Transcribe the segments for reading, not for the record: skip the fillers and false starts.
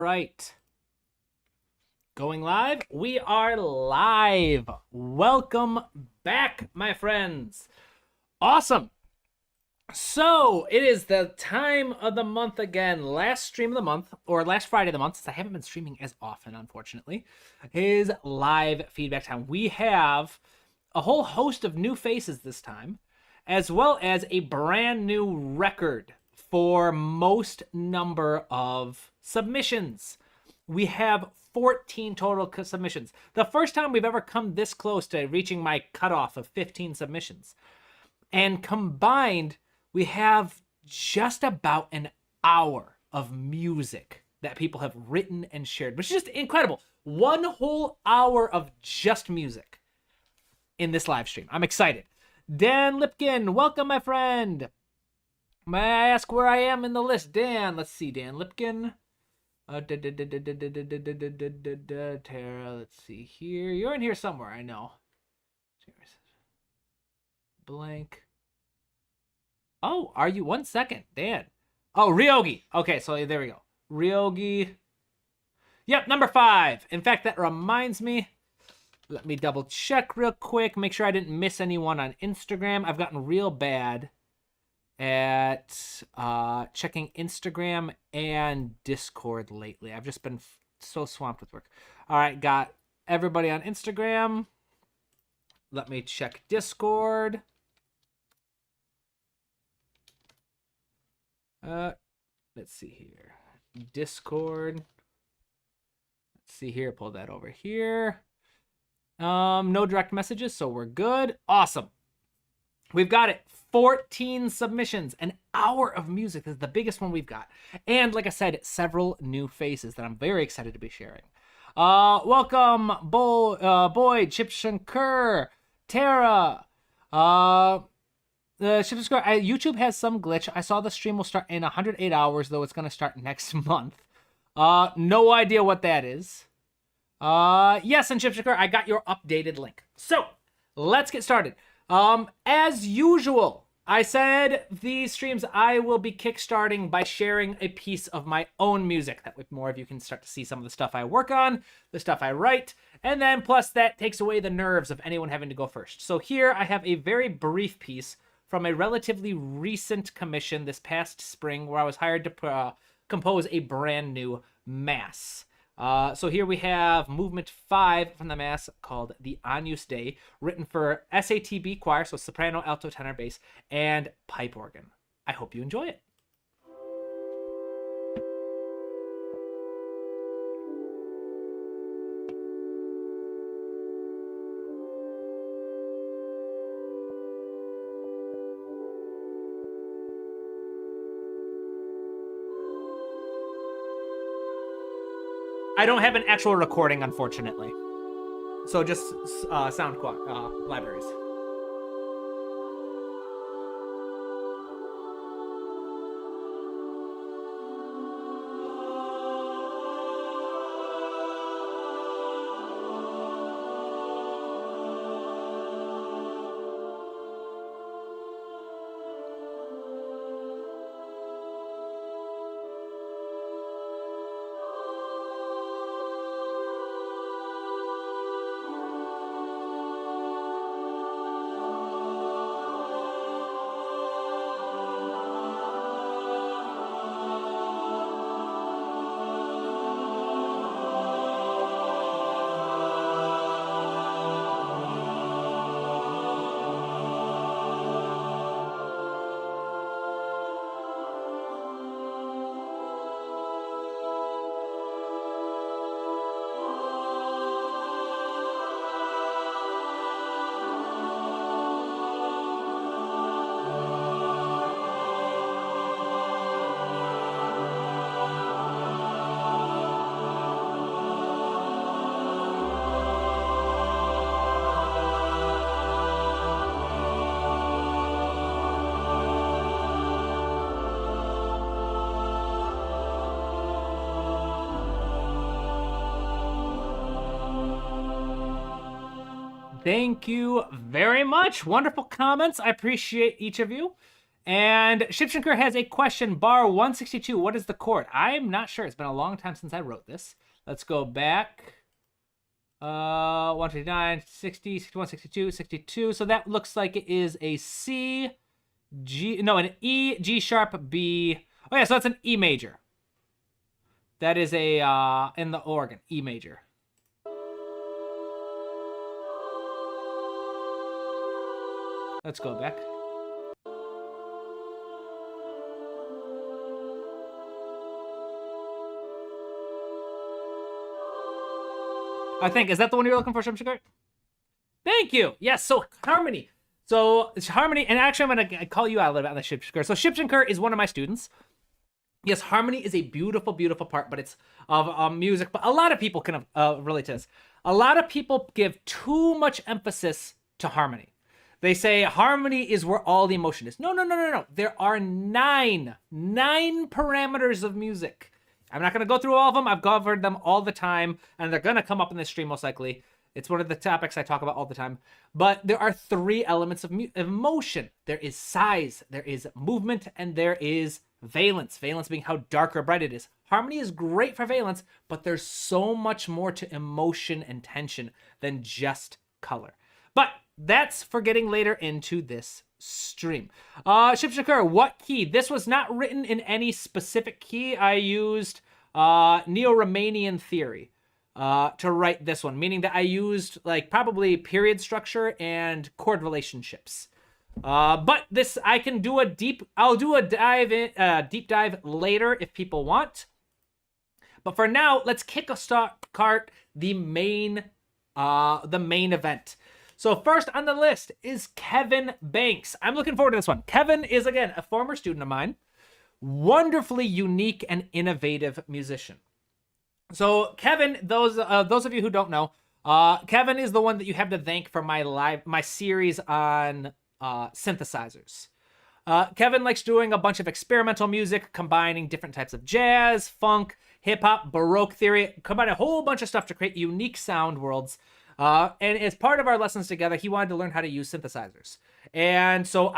Right. Going live? We are live. Welcome back, my friends. Awesome. So, it is the time of the month again. Last stream of the month, or last Friday of the month, since I haven't been streaming as often, unfortunately, is live feedback time. We have a whole host of new faces this time, as well as a brand new record for most number of submissions. We have 14 total submissions. The first time we've ever come this close to reaching my cutoff of 15 submissions. And combined, we have just about an hour of music that people have written and shared, which is just incredible. One whole hour of just music in this live stream. I'm excited. Dan Lipkin, welcome, my friend. May I ask where I am in the list? Dan, let's see, Dan Lipkin. Tara, let's see here. You're in here somewhere, I know. Blank. Oh, are you? 1 second, Dan. Oh, Ryogi. Okay, so there we go. Ryogi. Yep, number 5. In fact, that reminds me. Let me double check real quick. Make sure I didn't miss anyone on Instagram. I've gotten real bad at checking Instagram and Discord lately. I've just been so swamped with work. All right, got everybody on Instagram. Let me check Discord. Let's see here. Discord. Let's see here. Pull that over here. No direct messages, so we're good. Awesome. We've got it. 14 submissions, an hour of music. This is the biggest one we've got. And like I said, several new faces that I'm very excited to be sharing. Welcome, Boyd, Chip Shankar, Tara. YouTube has some glitch. I saw the stream will start in 108 hours, though it's going to start next month. No idea what that is. Yes, and Chip Shankar, I got your updated link. So, let's get started. As usual, I said these streams I will be kickstarting by sharing a piece of my own music. That way more of you can start to see some of the stuff I work on, the stuff I write, and then plus that takes away the nerves of anyone having to go first. So here I have a very brief piece from a relatively recent commission this past spring where I was hired to compose a brand new mass. So here we have Movement 5 from the Mass called The Agnus Dei, written for SATB choir, so soprano, alto, tenor, bass, and pipe organ. I hope you enjoy it. I don't have an actual recording, unfortunately. So just sound libraries. Thank you very much. Wonderful comments. I appreciate each of you. And Shipshinker has a question. Bar 162, what is the chord? I'm not sure. It's been a long time since I wrote this. Let's go back. 159, 60, 61, 62, 62. So that looks like it is a C, G, no, an E, G sharp, B. Oh yeah, so that's an E major. That is a, in the organ, E major. Let's go back. I think, is that the one you're looking for, Shipshinker? Thank you. Yes, so harmony. So it's harmony, and actually I'm gonna call you out a little bit on the Shipshinker. So Shipshinker is one of my students. Yes, harmony is a beautiful, beautiful part, but it's of music. But a lot of people can relate to this. A lot of people give too much emphasis to harmony. They say harmony is where all the emotion is. No, no, no, no, no. There are nine parameters of music. I'm not going to go through all of them. I've covered them all the time, and they're going to come up in this stream most likely. It's one of the topics I talk about all the time. But there are three elements of emotion. There is size, there is movement, and there is valence. Valence being how dark or bright it is. Harmony is great for valence, but there's so much more to emotion and tension than just color. But that's for getting later into this stream. Shipshinker, what key? This was not written in any specific key. I used Neo-Romanian theory to write this one, meaning that I used like probably period structure and chord relationships. But this, I can do a deep, I'll do a deep dive later if people want. But for now, let's kick a start the main event. So first on the list is Kevin Banks. I'm looking forward to this one. Kevin is, again, a former student of mine. Wonderfully unique and innovative musician. So Kevin, those of you who don't know, Kevin is the one that you have to thank for my series on synthesizers. Kevin likes doing a bunch of experimental music, combining different types of jazz, funk, hip-hop, Baroque theory, combine a whole bunch of stuff to create unique sound worlds. And as part of our lessons together, he wanted to learn how to use synthesizers. And so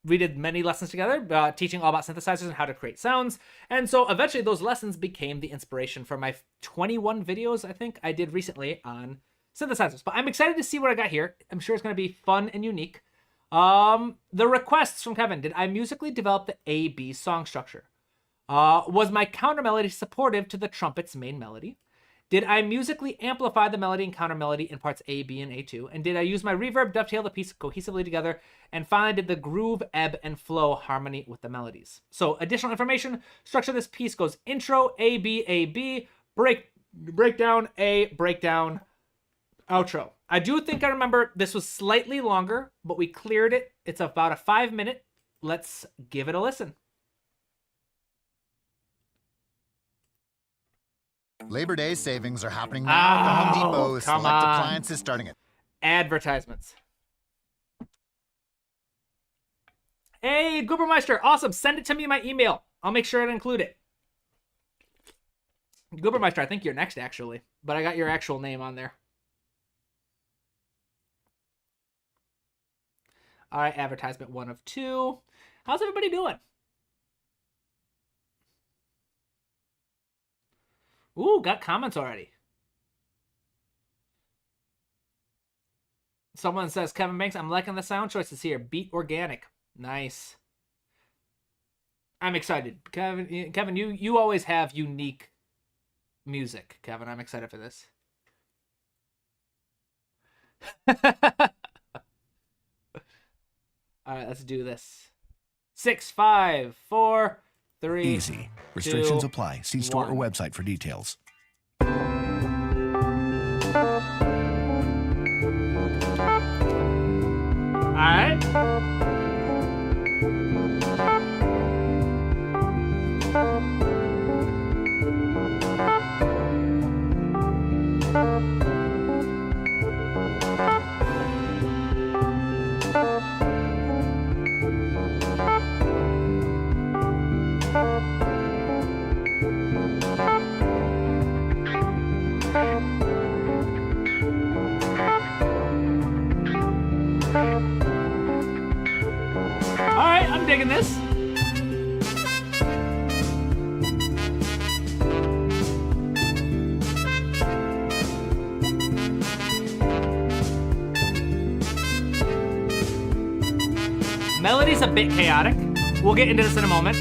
we did many lessons together, teaching all about synthesizers and how to create sounds. And so eventually those lessons became the inspiration for my 21 videos, I think, I did recently on synthesizers. But I'm excited to see what I got here. I'm sure it's going to be fun and unique. The requests from Kevin: did I musically develop the A-B song structure? Was my counter melody supportive to the trumpet's main melody? Did I musically amplify the melody and counter melody in parts A, B, and A2? And did I use my reverb, dovetail the piece cohesively together? And finally, did the groove, ebb, and flow harmony with the melodies? So additional information: structure of this piece goes intro, A, B, breakdown, A, breakdown, outro. I do think I remember this was slightly longer, but we cleared it. It's about a 5-minute. Let's give it a listen. Labor Day savings are happening now at the Home Depot with select appliances starting at... Advertisements. Hey, Goobermeister, awesome. Send it to me in my email. I'll make sure to include it. Goobermeister, I think you're next, actually. But I got your actual name on there. All right, advertisement 1 of 2. How's everybody doing? Ooh, got comments already. Someone says, Kevin Banks, I'm liking the sound choices here. Beat organic. Nice. I'm excited. Kevin, you always have unique music, Kevin. I'm excited for this. All right, let's do this. 6, 5, 4, 3. Easy. Restrictions 2, apply. See store 1. or website for details. All right. digging this? Melody's a bit chaotic. We'll get into this in a moment.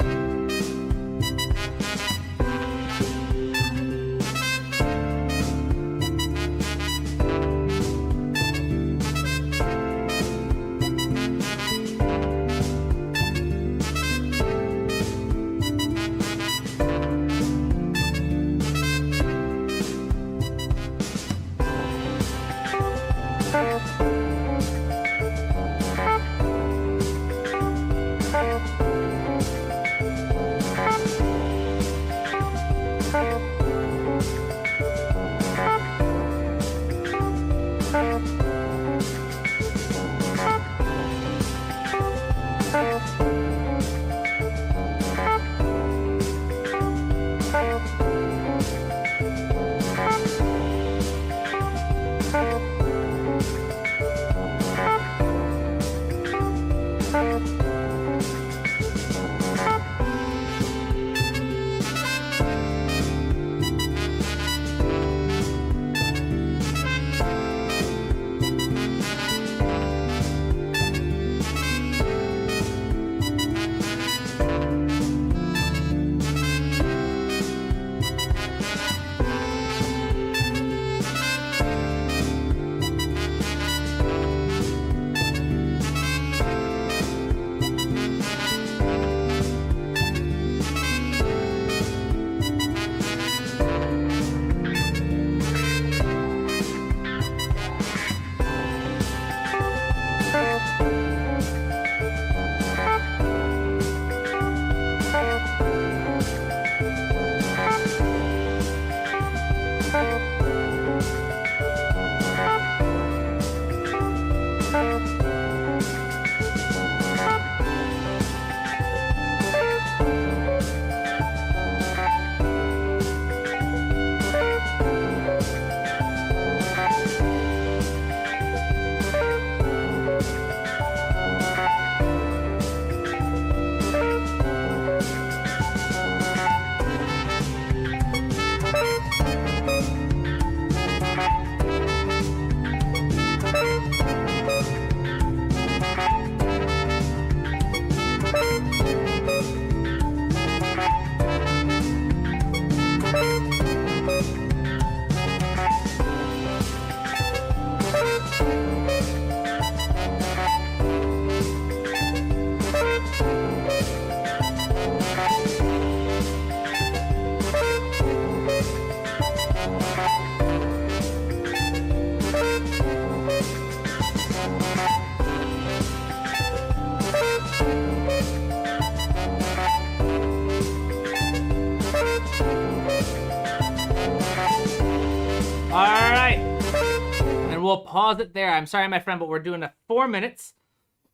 We'll pause it there. I'm sorry, my friend, but we're doing a 4 minutes.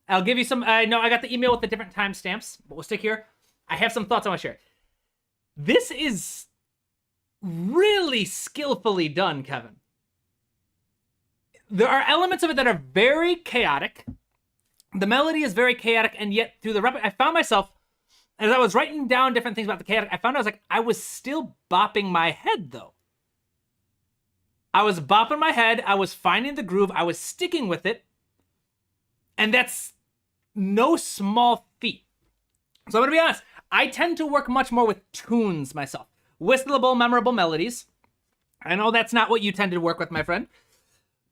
I'll give you some. I know I got the email with the different timestamps, but we'll stick here. I have some thoughts I want to share. This is really skillfully done, Kevin. There are elements of it that are very chaotic. The melody is very chaotic, and yet through the I found myself, as I was writing down different things about the chaotic, I was still bopping my head, though. I was bopping my head, I was finding the groove, I was sticking with it, and that's no small feat. So I'm gonna be honest, I tend to work much more with tunes myself. Whistleable, memorable melodies. I know that's not what you tend to work with, my friend.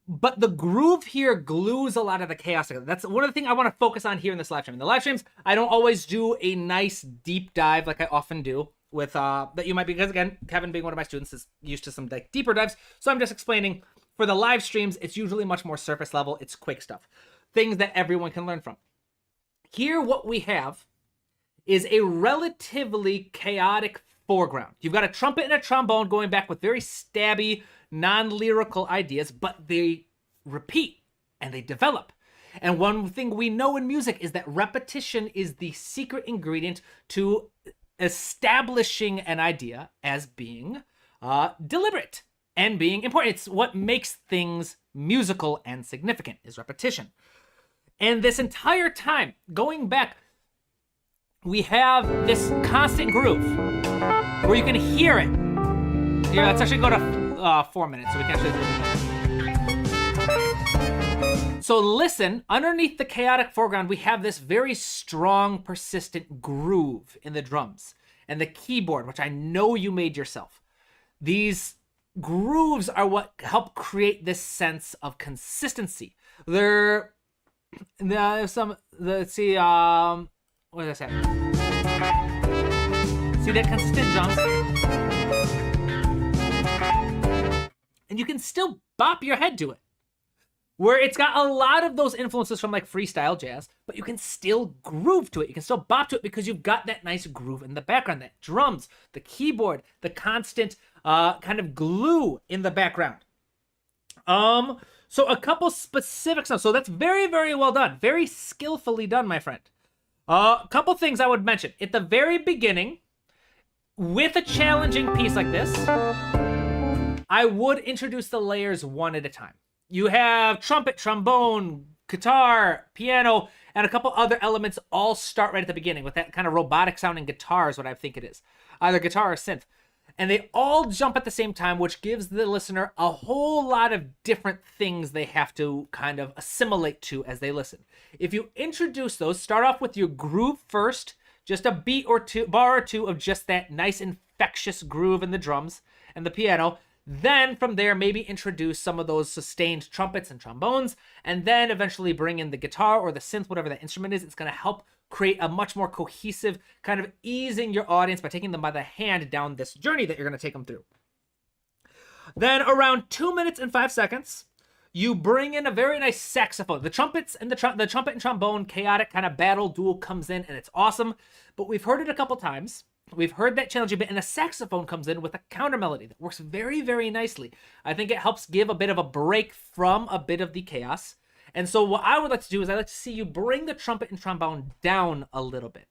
But the groove here glues a lot of the chaos together. That's one of the things I want to focus on here in this live stream. In the live streams, I don't always do a nice deep dive like I often do with that you might be, because again, Kevin being one of my students is used to some like deeper dives. So I'm just explaining for the live streams, it's usually much more surface level. It's quick stuff, things that everyone can learn from. Here, what we have is a relatively chaotic foreground. You've got a trumpet and a trombone going back with very stabby, non-lyrical ideas, but they repeat and they develop. And one thing we know in music is that repetition is the secret ingredient to establishing an idea as being deliberate and being important. It's what makes things musical and significant, is repetition. And this entire time, going back, we have this constant groove where you can hear it. Yeah, let's actually go to 4 minutes so we can actually do it. So listen, underneath the chaotic foreground, we have this very strong, persistent groove in the drums and the keyboard, which I know you made yourself. These grooves are what help create this sense of consistency. There's some, let's see, what did I say? See that consistent drums? And you can still bop your head to it. Where it's got a lot of those influences from like freestyle jazz, but you can still groove to it. You can still bop to it because you've got that nice groove in the background, that drums, the keyboard, the constant kind of glue in the background. So a couple specifics now. So that's very, very well done. Very skillfully done, my friend. A couple things I would mention. At the very beginning, with a challenging piece like this, I would introduce the layers one at a time. You have trumpet, trombone, guitar, piano, and a couple other elements all start right at the beginning with that kind of robotic sounding guitar is what I think it is. Either guitar or synth. And they all jump at the same time, which gives the listener a whole lot of different things they have to kind of assimilate to as they listen. If you introduce those, start off with your groove first, just a beat or two, bar or two of just that nice infectious groove in the drums and the piano. Then from there, maybe introduce some of those sustained trumpets and trombones, and then eventually bring in the guitar or the synth, whatever that instrument is. It's going to help create a much more cohesive kind of easing your audience by taking them by the hand down this journey that you're going to take them through. Then around 2 minutes and 5 seconds, you bring in a very nice saxophone. The trumpets and the trumpet and trombone chaotic kind of battle duel comes in, and it's awesome. But we've heard it a couple times. We've heard that challenging bit, and a saxophone comes in with a counter melody that works very, very nicely. I think it helps give a bit of a break from a bit of the chaos. And so what I would like to do is I'd like to see you bring the trumpet and trombone down a little bit,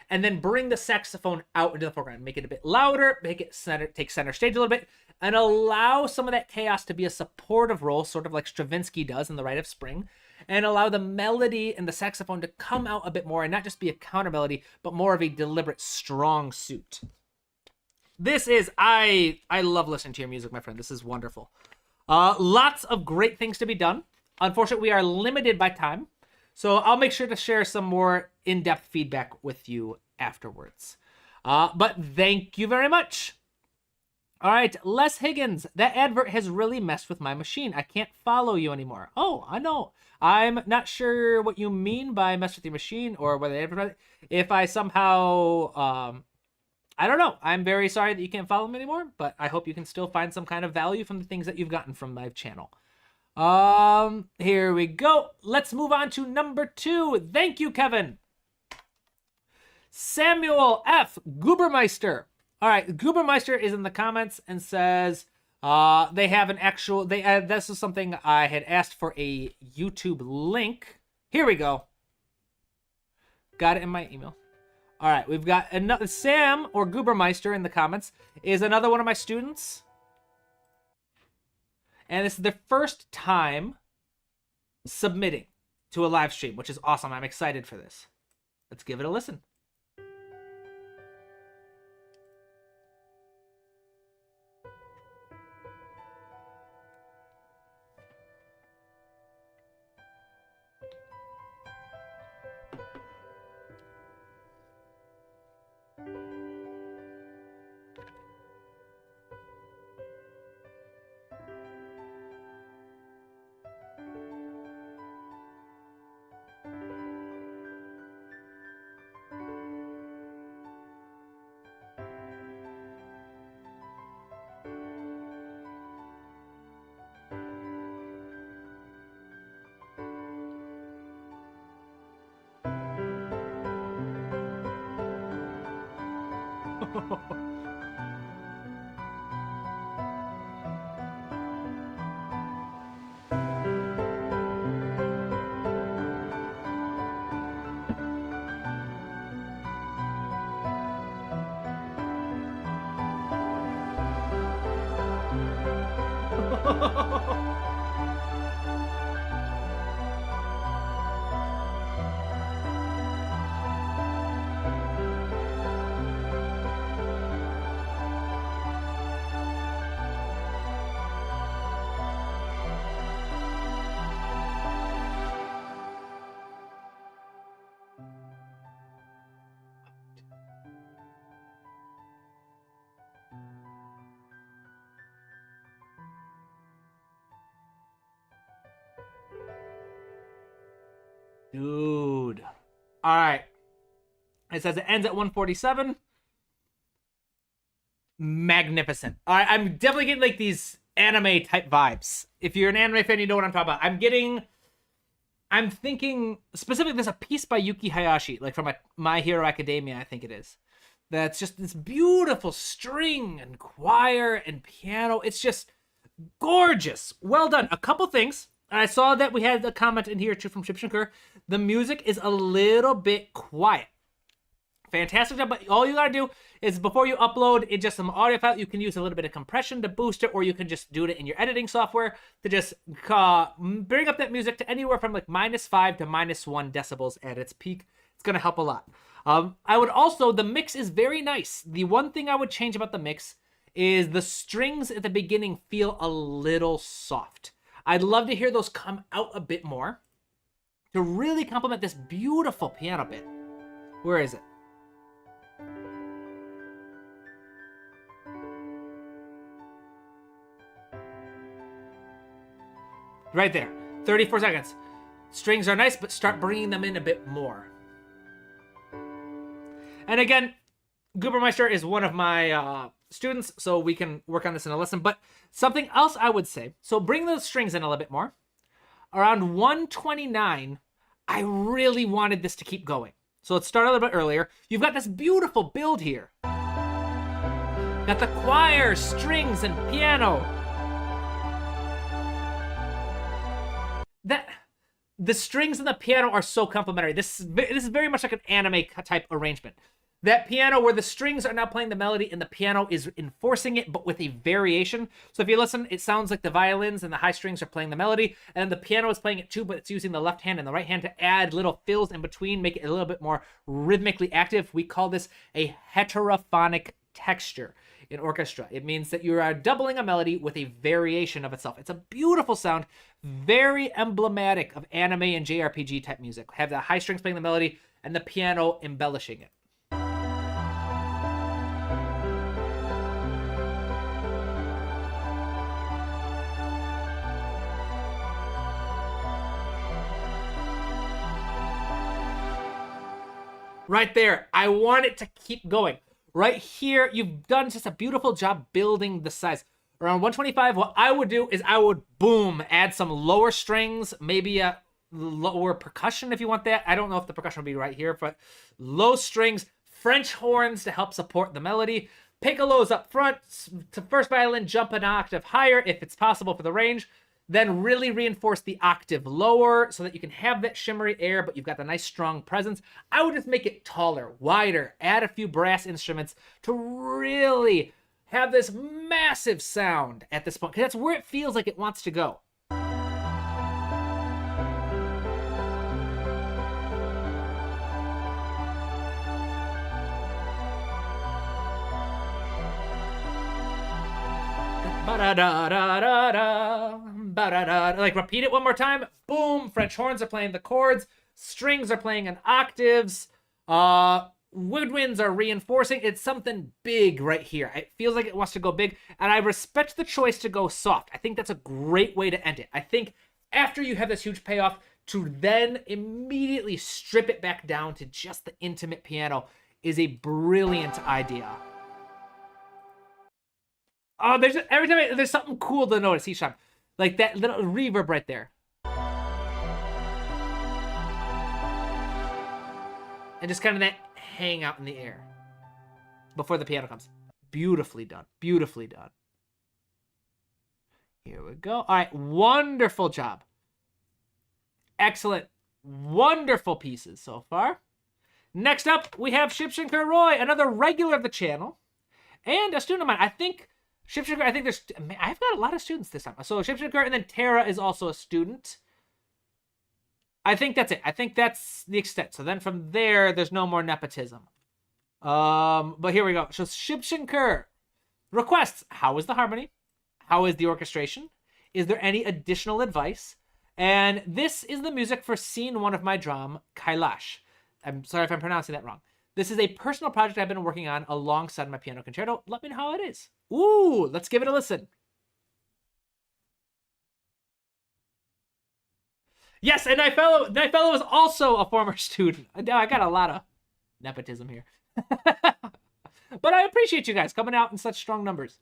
and then bring the saxophone out into the foreground. Make it a bit louder, make it take center stage a little bit, and allow some of that chaos to be a supportive role, sort of like Stravinsky does in The Rite of Spring, and allow the melody and the saxophone to come out a bit more and not just be a counter melody, but more of a deliberate, strong suit. This is, I love listening to your music, my friend. This is wonderful. Lots of great things to be done. Unfortunately, we are limited by time, so I'll make sure to share some more in-depth feedback with you afterwards. But thank you very much. All right, Les Higgins, that advert has really messed with my machine. I can't follow you anymore. Oh, I know. I'm not sure what you mean by mess with your machine or whether if I somehow, I don't know. I'm very sorry that you can't follow me anymore, but I hope you can still find some kind of value from the things that you've gotten from my channel. Here we go. Let's move on to number 2. Thank you, Kevin. Samuel F. Gubermeister. All right, Gubermeister is in the comments and says they have an actual, this is something I had asked for a YouTube link. Here we go. Got it in my email. All right, we've got another, Sam or Gubermeister in the comments is another one of my students. And this is their first time submitting to a live stream, which is awesome. I'm excited for this. Let's give it a listen. Dude. All right. It says it ends at 147. Magnificent. All right, I'm definitely getting like these anime type vibes. If you're an anime fan, you know what I'm talking about. I'm thinking specifically there's a piece by Yuki Hayashi, like from My Hero Academia, I think it is. That's just this beautiful string and choir and piano. It's just gorgeous. Well done. A couple things. I saw that we had a comment in here too from Shipshinker. The music is a little bit quiet. Fantastic job, but all you gotta do is before you upload it just some audio file, you can use a little bit of compression to boost it, or you can just do it in your editing software to just bring up that music to anywhere from like -5 to -1 decibels at its peak. It's gonna help a lot. I would also, the mix is very nice. The one thing I would change about the mix is the strings at the beginning feel a little soft. I'd love to hear those come out a bit more to really complement this beautiful piano bit. Where is it? Right there, 34 seconds. Strings are nice, but start bringing them in a bit more. And again, Goobermeister is one of my students, so we can work on this in a lesson. But something else I would say, so bring those strings in a little bit more. Around 129, I really wanted this to keep going. So let's start a little bit earlier. You've got this beautiful build here. Got the choir, strings, and piano. The strings and the piano are so complementary. This is very much like an anime type arrangement. That piano where the strings are now playing the melody and the piano is enforcing it, but with a variation. So if you listen, it sounds like the violins and the high strings are playing the melody, and the piano is playing it too, but it's using the left hand and the right hand to add little fills in between, make it a little bit more rhythmically active. We call this a heterophonic texture in orchestra. It means that you are doubling a melody with a variation of itself. It's a beautiful sound, very emblematic of anime and JRPG type music. Have the high strings playing the melody and the piano embellishing it. Right there, I want it to keep going. Right here, you've done just a beautiful job building the size. Around 125, what I would do is I would, boom, add some lower strings, maybe a lower percussion if you want that. I don't know if the percussion will be right here, but low strings, French horns to help support the melody, piccolos up front, to first violin, jump an octave higher if it's possible for the range, then really reinforce the octave lower so that you can have that shimmery air, but you've got the nice strong presence. I would just make it taller, wider, add a few brass instruments to really have this massive sound at this point, because that's where it feels like it wants to go. Like repeat it one more time. Boom. French horns are playing the chords. Strings are playing in octaves. Woodwinds are reinforcing. It's something big right here. It feels like it wants to go big, and I respect the choice to go soft. I think that's a great way to end it. I think after you have this huge payoff, to then immediately strip it back down to just the intimate piano is a brilliant idea. Oh, every time there's something cool to notice each time. Like that little reverb right there. And just kind of that hang out in the air before the piano comes. Beautifully done. Beautifully done. Here we go. All right. Wonderful job. Excellent. Wonderful pieces so far. Next up, we have Shipshinker Roy, another regular of the channel. And a student of mine. I think Shipshinker, I've got a lot of students this time. So Shipshinker, and then Tara is also a student. I think that's it. I think that's the extent. So then from there, there's no more nepotism. But here we go. So Shipshinker requests, how is the harmony? How is the orchestration? Is there any additional advice? And this is the music for scene 1 of my drum, Kailash. I'm sorry if I'm pronouncing that wrong. This is a personal project I've been working on alongside my piano concerto. Let me know how it is. Ooh, let's give it a listen. Yes, and Nyfellow is also a former student. Now I got a lot of nepotism here. But I appreciate you guys coming out in such strong numbers.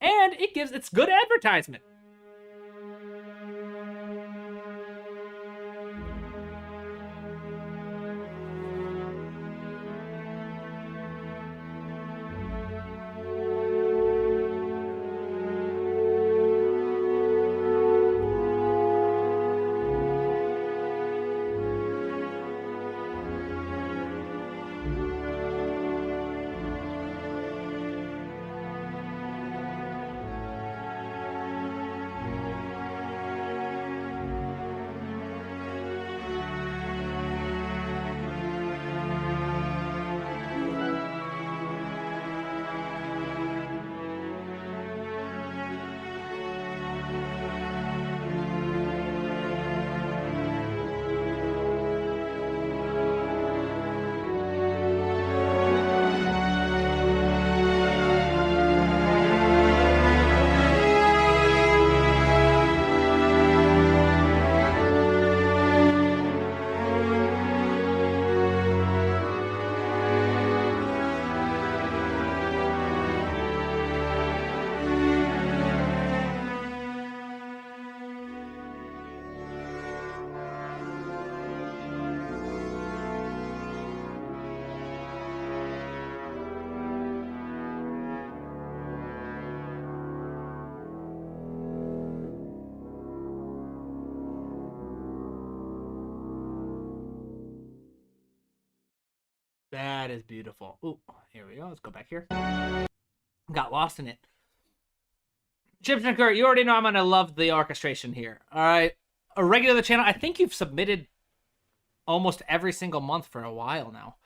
And it's good advertisement. That is beautiful. Ooh, here we go. Let's go back here. Got lost in it. Chips and Kurt, you already know I'm going to love the orchestration here. All right. A regular the channel. I think you've submitted almost every single month for a while now.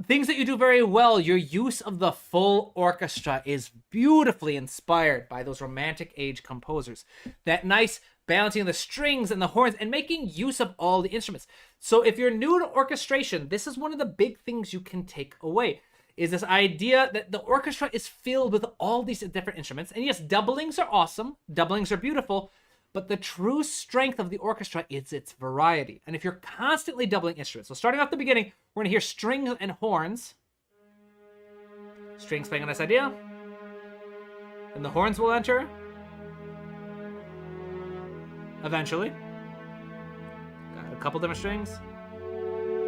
Things that you do very well. Your use of the full orchestra is beautifully inspired by those Romantic Age composers. That nice balancing of the strings and the horns and making use of all the instruments. So if you're new to orchestration, this is one of the big things you can take away, is this idea that the orchestra is filled with all these different instruments. And yes, doublings are awesome. Doublings are beautiful. But the true strength of the orchestra is its variety. And if you're constantly doubling instruments, so starting off the beginning, we're going to hear strings and horns. Strings playing on this idea. And the horns will enter. Eventually. Got a couple different strings.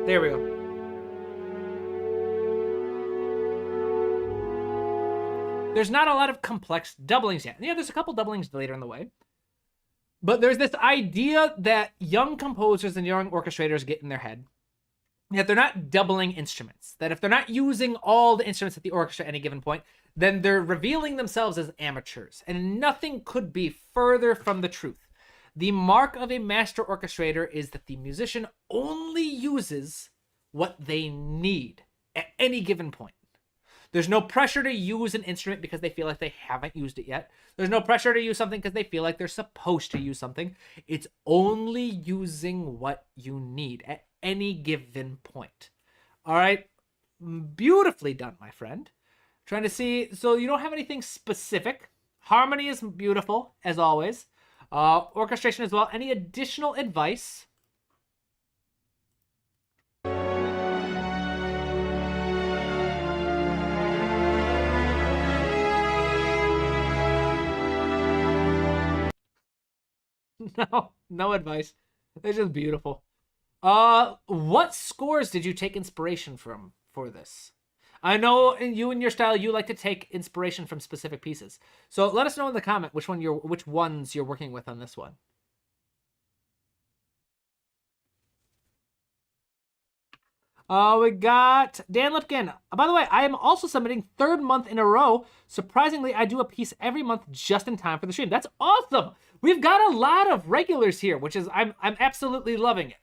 There we go. There's not a lot of complex doublings yet. Yeah, there's a couple doublings later in the way. But there's this idea that young composers and young orchestrators get in their head that they're not doubling instruments. That if they're not using all the instruments at the orchestra at any given point, then they're revealing themselves as amateurs. And nothing could be further from the truth. The mark of a master orchestrator is that the musician only uses what they need at any given point. There's no pressure to use an instrument because they feel like they haven't used it yet. There's no pressure to use something because they feel like they're supposed to use something. It's only using what you need at any given point. All right? Beautifully done, my friend. Trying to see, so you don't have anything specific. Harmony is beautiful, as always. Orchestration as well. Any additional advice? No advice. It's just beautiful. What scores did you take inspiration from for this? I know in you and your style, you like to take inspiration from specific pieces. So let us know in the comment which ones you're working with on this one. We got Dan Lipkin. By the way, I am also submitting third month in a row. Surprisingly, I do a piece every month just in time for the stream. That's awesome. We've got a lot of regulars here, which is I'm absolutely loving it.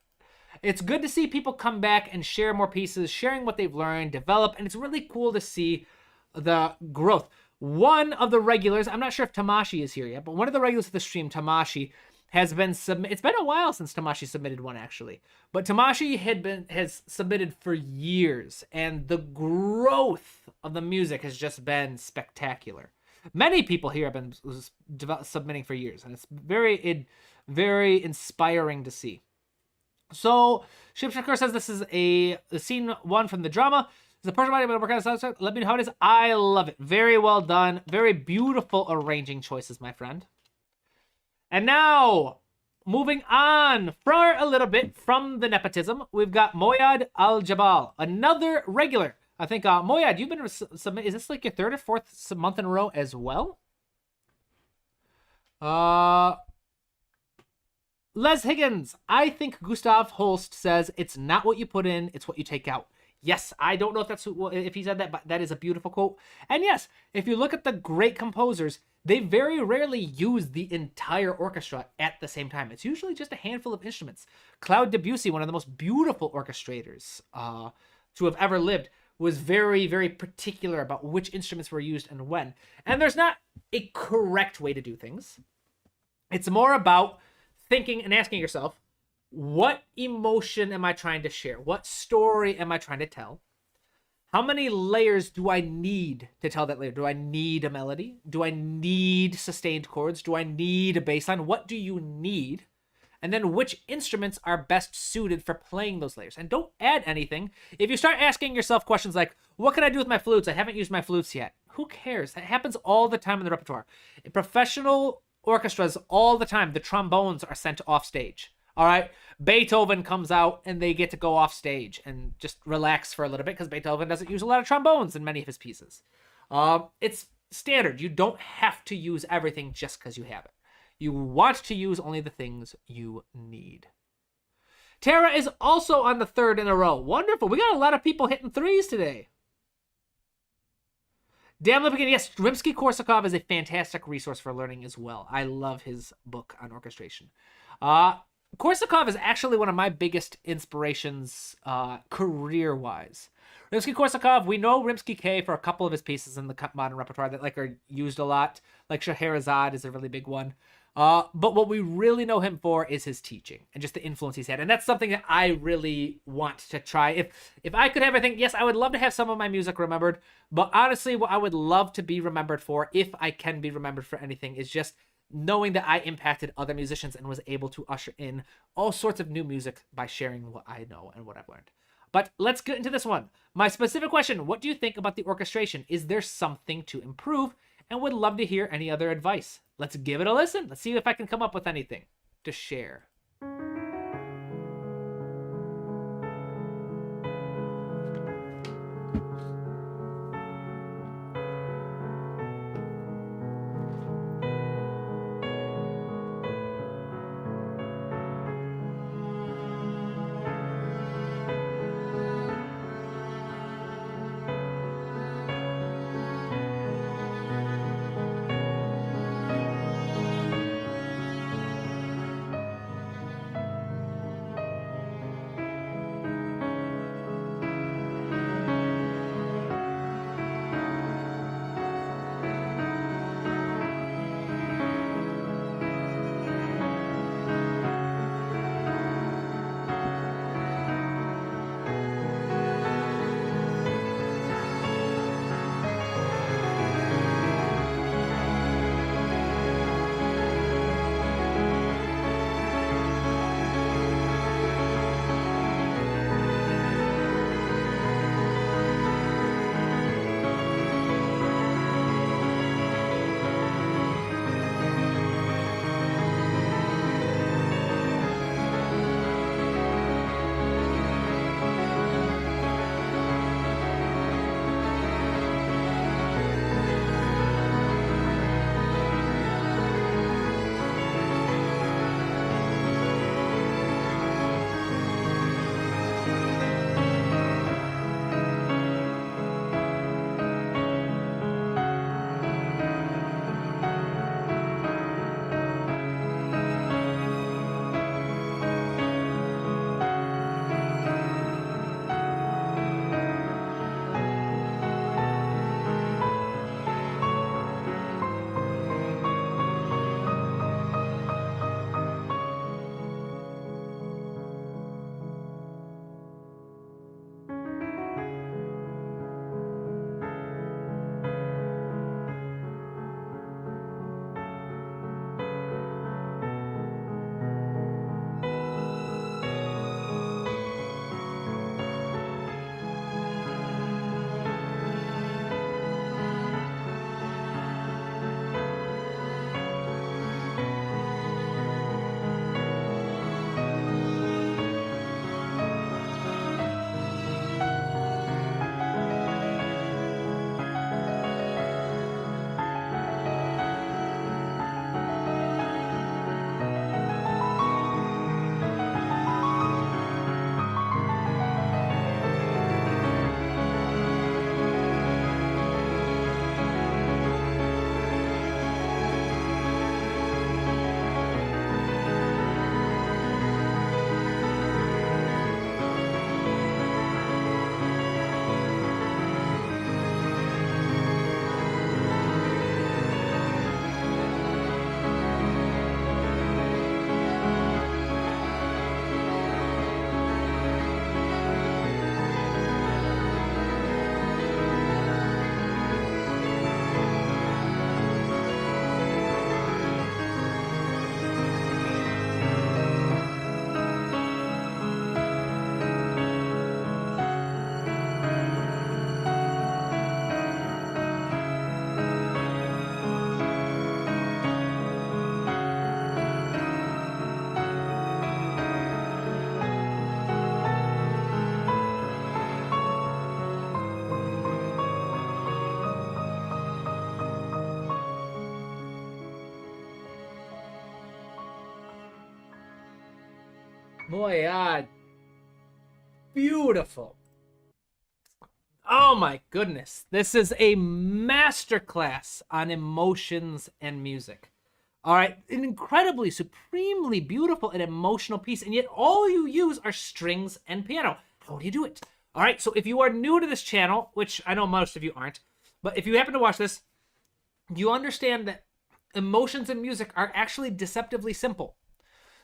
It's good to see people come back and share more pieces, sharing what they've learned, develop, and it's really cool to see the growth. One of the regulars, I'm not sure if Tamashi is here yet, but one of the regulars of the stream, Tamashi, has been it's been a while since Tamashi submitted one, actually. But Tamashi has submitted for years, and the growth of the music has just been spectacular. many people here have been submitting for years, and it's very inspiring to see. So Shipshakur says this is the scene 1 from the drama. The person might have been working on this. Let me know how it is. I love it. Very well done. Very beautiful arranging choices, my friend. And now, moving on for a little bit from the nepotism, we've got Moyad Al-Jabal, another regular. I think, Moyad, you've been submitting. Is this like your 3rd or 4th month in a row as well? Les Higgins, I think Gustav Holst says it's not what you put in, it's what you take out. Yes, I don't know if he said that, but that is a beautiful quote. And yes, if you look at the great composers, they very rarely use the entire orchestra at the same time. It's usually just a handful of instruments. Claude Debussy, one of the most beautiful orchestrators to have ever lived, was very, very particular about which instruments were used and when. And there's not a correct way to do things. It's more about thinking and asking yourself, what emotion am I trying to share? What story am I trying to tell? How many layers do I need to tell that layer? Do I need a melody? Do I need sustained chords? Do I need a bass line? What do you need? And then which instruments are best suited for playing those layers? And don't add anything. If you start asking yourself questions like, what can I do with my flutes? I haven't used my flutes yet. Who cares? That happens all the time in the repertoire. In professional orchestras, all the time, the trombones are sent off stage. All right, Beethoven comes out and they get to go off stage and just relax for a little bit because Beethoven doesn't use a lot of trombones in many of his pieces. It's standard. You don't have to use everything just because you have it. You want to use only the things you need. Tara is also on the 3rd in a row. Wonderful. We got a lot of people hitting 3s today. Dan Lipkin, yes, Rimsky-Korsakov is a fantastic resource for learning as well. I love his book on orchestration. Korsakov is actually one of my biggest inspirations career-wise. Rimsky-Korsakov, we know Rimsky-K for a couple of his pieces in the modern repertoire that are used a lot. Like Scheherazade is a really big one. But what we really know him for is his teaching and just the influence he's had. And that's something that I really want to try. If I could have everything, yes, I would love to have some of my music remembered. But honestly, what I would love to be remembered for, if I can be remembered for anything, is just knowing that I impacted other musicians and was able to usher in all sorts of new music by sharing what I know and what I've learned. But let's get into this one. My specific question, what do you think about the orchestration? Is there something to improve? And would love to hear any other advice. Let's give it a listen. Let's see if I can come up with anything to share. Moyad. Beautiful. Oh my goodness. This is a masterclass on emotions and music. All right, an incredibly, supremely beautiful and emotional piece, and yet all you use are strings and piano. How do you do it? All right, so if you are new to this channel, which I know most of you aren't, but if you happen to watch this, you understand that emotions and music are actually deceptively simple.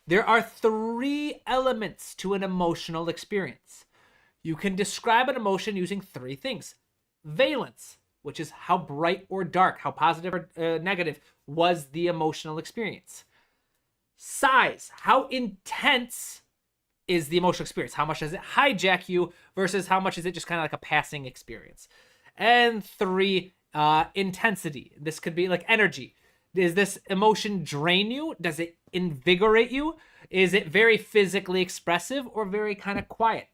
There are 3 elements to an emotional experience. You can describe an emotion using 3 things. Valence, which is how bright or dark, how positive or negative was the emotional experience. Size, how intense is the emotional experience? How much does it hijack you versus how much is it just kind of like a passing experience? And 3, intensity. This could be like energy. Does this emotion drain you? Does it invigorate you? Is it very physically expressive or very kind of quiet?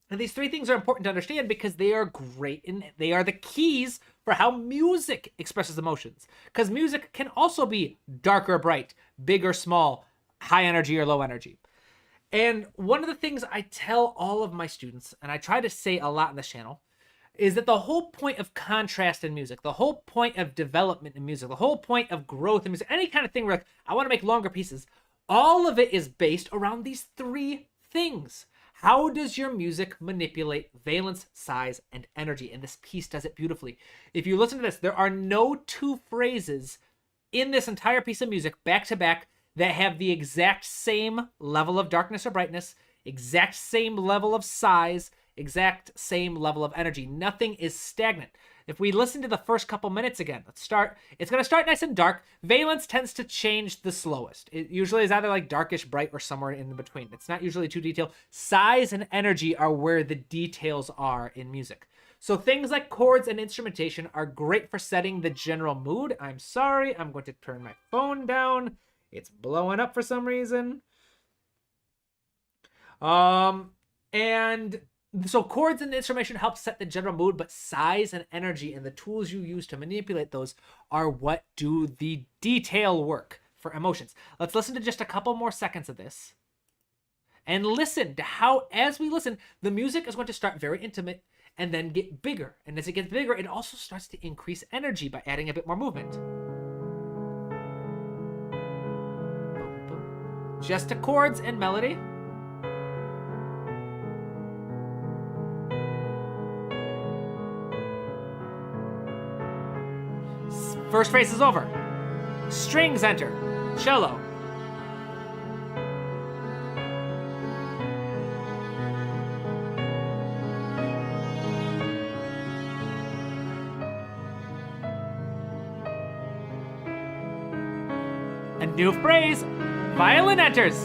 And these 3 things are important to understand because they are great and they are the keys for how music expresses emotions. Because music can also be dark or bright, big or small, high energy or low energy. And one of the things I tell all of my students, and I try to say a lot in this channel, is that the whole point of contrast in music, the whole point of development in music, the whole point of growth in music, any kind of thing where like, I want to make longer pieces, all of it is based around these 3 things. How does your music manipulate valence, size, and energy? And this piece does it beautifully. If you listen to this, there are no 2 phrases in this entire piece of music back to back that have the exact same level of darkness or brightness, exact same level of size, exact same level of energy. Nothing is stagnant. If we listen to the first couple minutes again, let's start. It's going to start nice and dark. Valence tends to change the slowest. It usually is either like darkish, bright, or somewhere in between. It's not usually too detailed. Size and energy are where the details are in music. So things like chords and instrumentation are great for setting the general mood. I'm sorry, I'm going to turn my phone down. It's blowing up for some reason. And so chords and instrumentation help set the general mood, but size and energy and the tools you use to manipulate those are what do the detail work for emotions. Let's listen to just a couple more seconds of this and listen to how, as we listen, the music is going to start very intimate and then get bigger. And as it gets bigger, it also starts to increase energy by adding a bit more movement. Just to chords and melody. First phrase is over. Strings enter. Cello. A new phrase. Violin enters.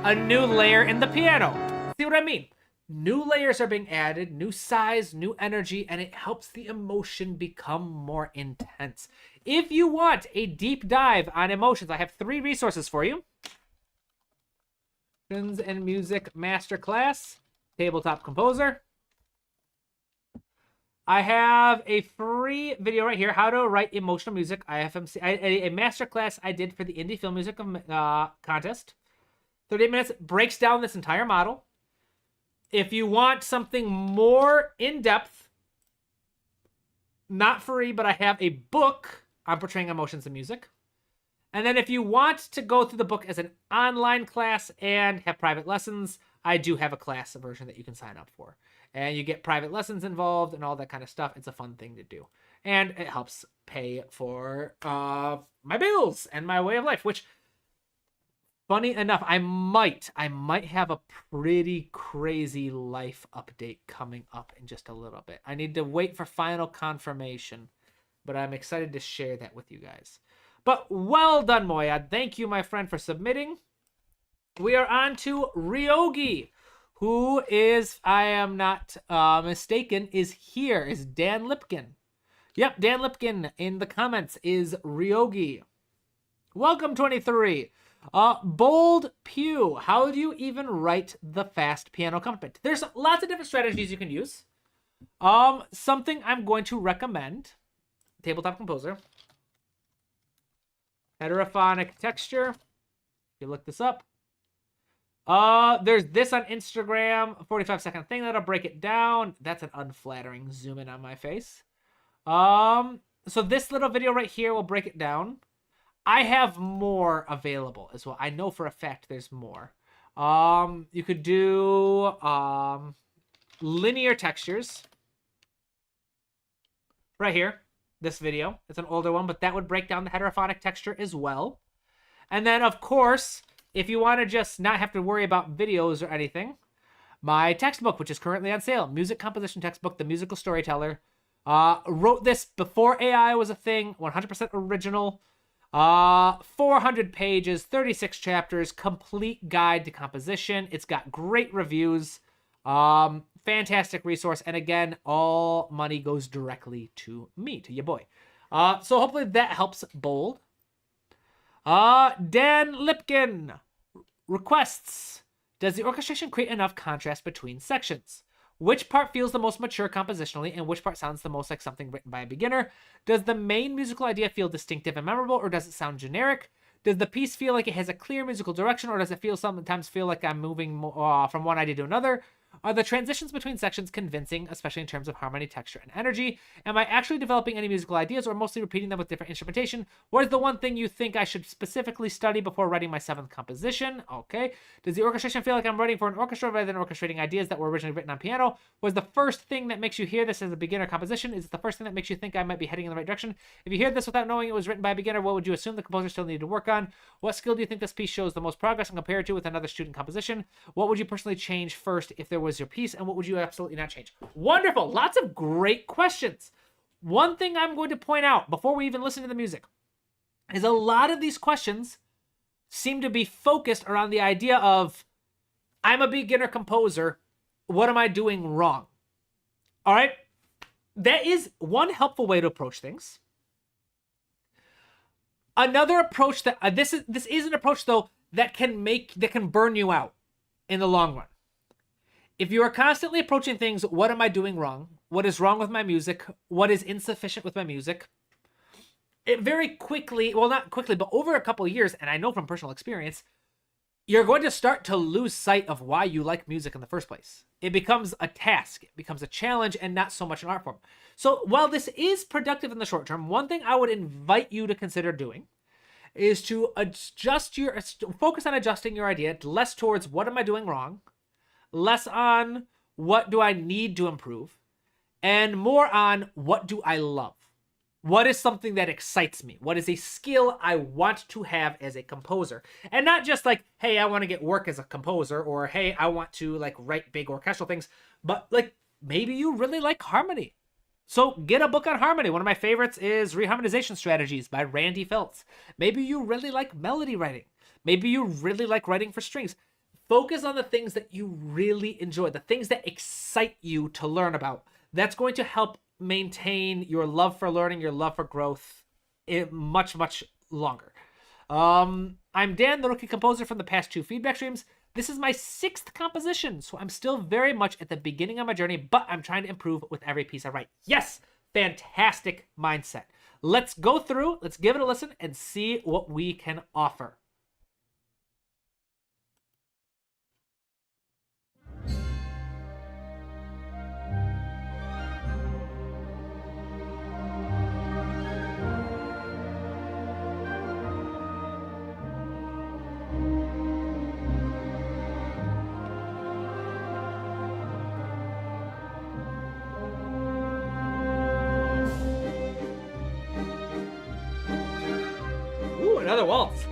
A new layer in the piano. See what I mean? New layers are being added, new size, new energy, and it helps the emotion become more intense. If you want a deep dive on emotions, I have 3 resources for you. Emotions and Music Masterclass, Tabletop Composer. I have a free video right here, How to Write Emotional Music, IFMC, a masterclass I did for the Indie Film Music Contest. 38 minutes, breaks down this entire model. If you want something more in-depth, not free, but I have a book on portraying emotions in music. And then if you want to go through the book as an online class and have private lessons, I do have a class version that you can sign up for. And you get private lessons involved and all that kind of stuff. It's a fun thing to do. And it helps pay for my bills and my way of life, which, funny enough, I might have a pretty crazy life update coming up in just a little bit. I need to wait for final confirmation, but I'm excited to share that with you guys. But well done, Moyad. Thank you, my friend, for submitting. We are on to Ryogi, who is, I am not mistaken, is here, is Dan Lipkin. Yep, Dan Lipkin in the comments is Ryogi. Welcome, 23. Bold Pew, how do you even write the fast piano accompaniment? There's lots of different strategies you can use. Something I'm going to recommend, Tabletop Composer. Heterophonic texture. If you look this up, There's this on Instagram, a 45-second thing that'll break it down. That's an unflattering zoom in on my face. So this little video right here will break it down. I have more available as well. I know for a fact there's more. You could do linear textures. Right here, this video. It's an older one, but that would break down the heterophonic texture as well. And then, of course, if you want to just not have to worry about videos or anything, my textbook, which is currently on sale, Music Composition Textbook, The Musical Storyteller. Wrote this before AI was a thing, 100% original. 400 pages, 36 chapters, complete guide to composition. It's got great reviews. Fantastic resource. And again, all money goes directly to me, to your boy. So hopefully that helps Bold. Dan Lipkin requests, does the orchestration create enough contrast between sections? Which part feels the most mature compositionally, and which part sounds the most like something written by a beginner? Does the main musical idea feel distinctive and memorable, or does it sound generic? Does the piece feel like it has a clear musical direction, or does it sometimes feel like I'm moving from one idea to another? Are the transitions between sections convincing, especially in terms of harmony, texture, and energy? Am I actually developing any musical ideas, or mostly repeating them with different instrumentation? What is the one thing you think I should specifically study before writing my 7th composition? Okay. Does the orchestration feel like I'm writing for an orchestra rather than orchestrating ideas that were originally written on piano? Was the first thing that makes you hear this as a beginner composition? Is it the first thing that makes you think I might be heading in the right direction? If you hear this without knowing it was written by a beginner, what would you assume the composer still needed to work on? What skill do you think this piece shows the most progress and compared to with another student composition? What would you personally change first if there was your piece, and what would you absolutely not change? Wonderful. Lots of great questions. One thing I'm going to point out before we even listen to the music is a lot of these questions seem to be focused around the idea of, I'm a beginner composer. What am I doing wrong? All right. That is one helpful way to approach things. Another approach that this is an approach though that can burn you out in the long run. If you are constantly approaching things, what am I doing wrong? What is wrong with my music? What is insufficient with my music? It very quickly, well, not quickly, but over a couple of years, and I know from personal experience, you're going to start to lose sight of why you like music in the first place. It becomes a task, it becomes a challenge, and not so much an art form. So while this is productive in the short term, one thing I would invite you to consider doing is to focus on adjusting your idea less towards what am I doing wrong, less on what do I need to improve, and more on what do I love? What is something that excites me? What is a skill I want to have as a composer? And not just like, hey, I want to get work as a composer, or hey, I want to like write big orchestral things, but like maybe you really like harmony. So get a book on harmony. One of my favorites is Reharmonization Strategies by Randy Feltz. Maybe you really like melody writing. Maybe you really like writing for strings. Focus on the things that you really enjoy, the things that excite you to learn about. That's going to help maintain your love for learning, your love for growth much, much longer. I'm Dan, the rookie composer from the past 2 feedback streams. This is my 6th composition, so I'm still very much at the beginning of my journey, but I'm trying to improve with every piece I write. Yes, fantastic mindset. Let's go through, let's give it a listen, and see what we can offer. Ooh, another waltz.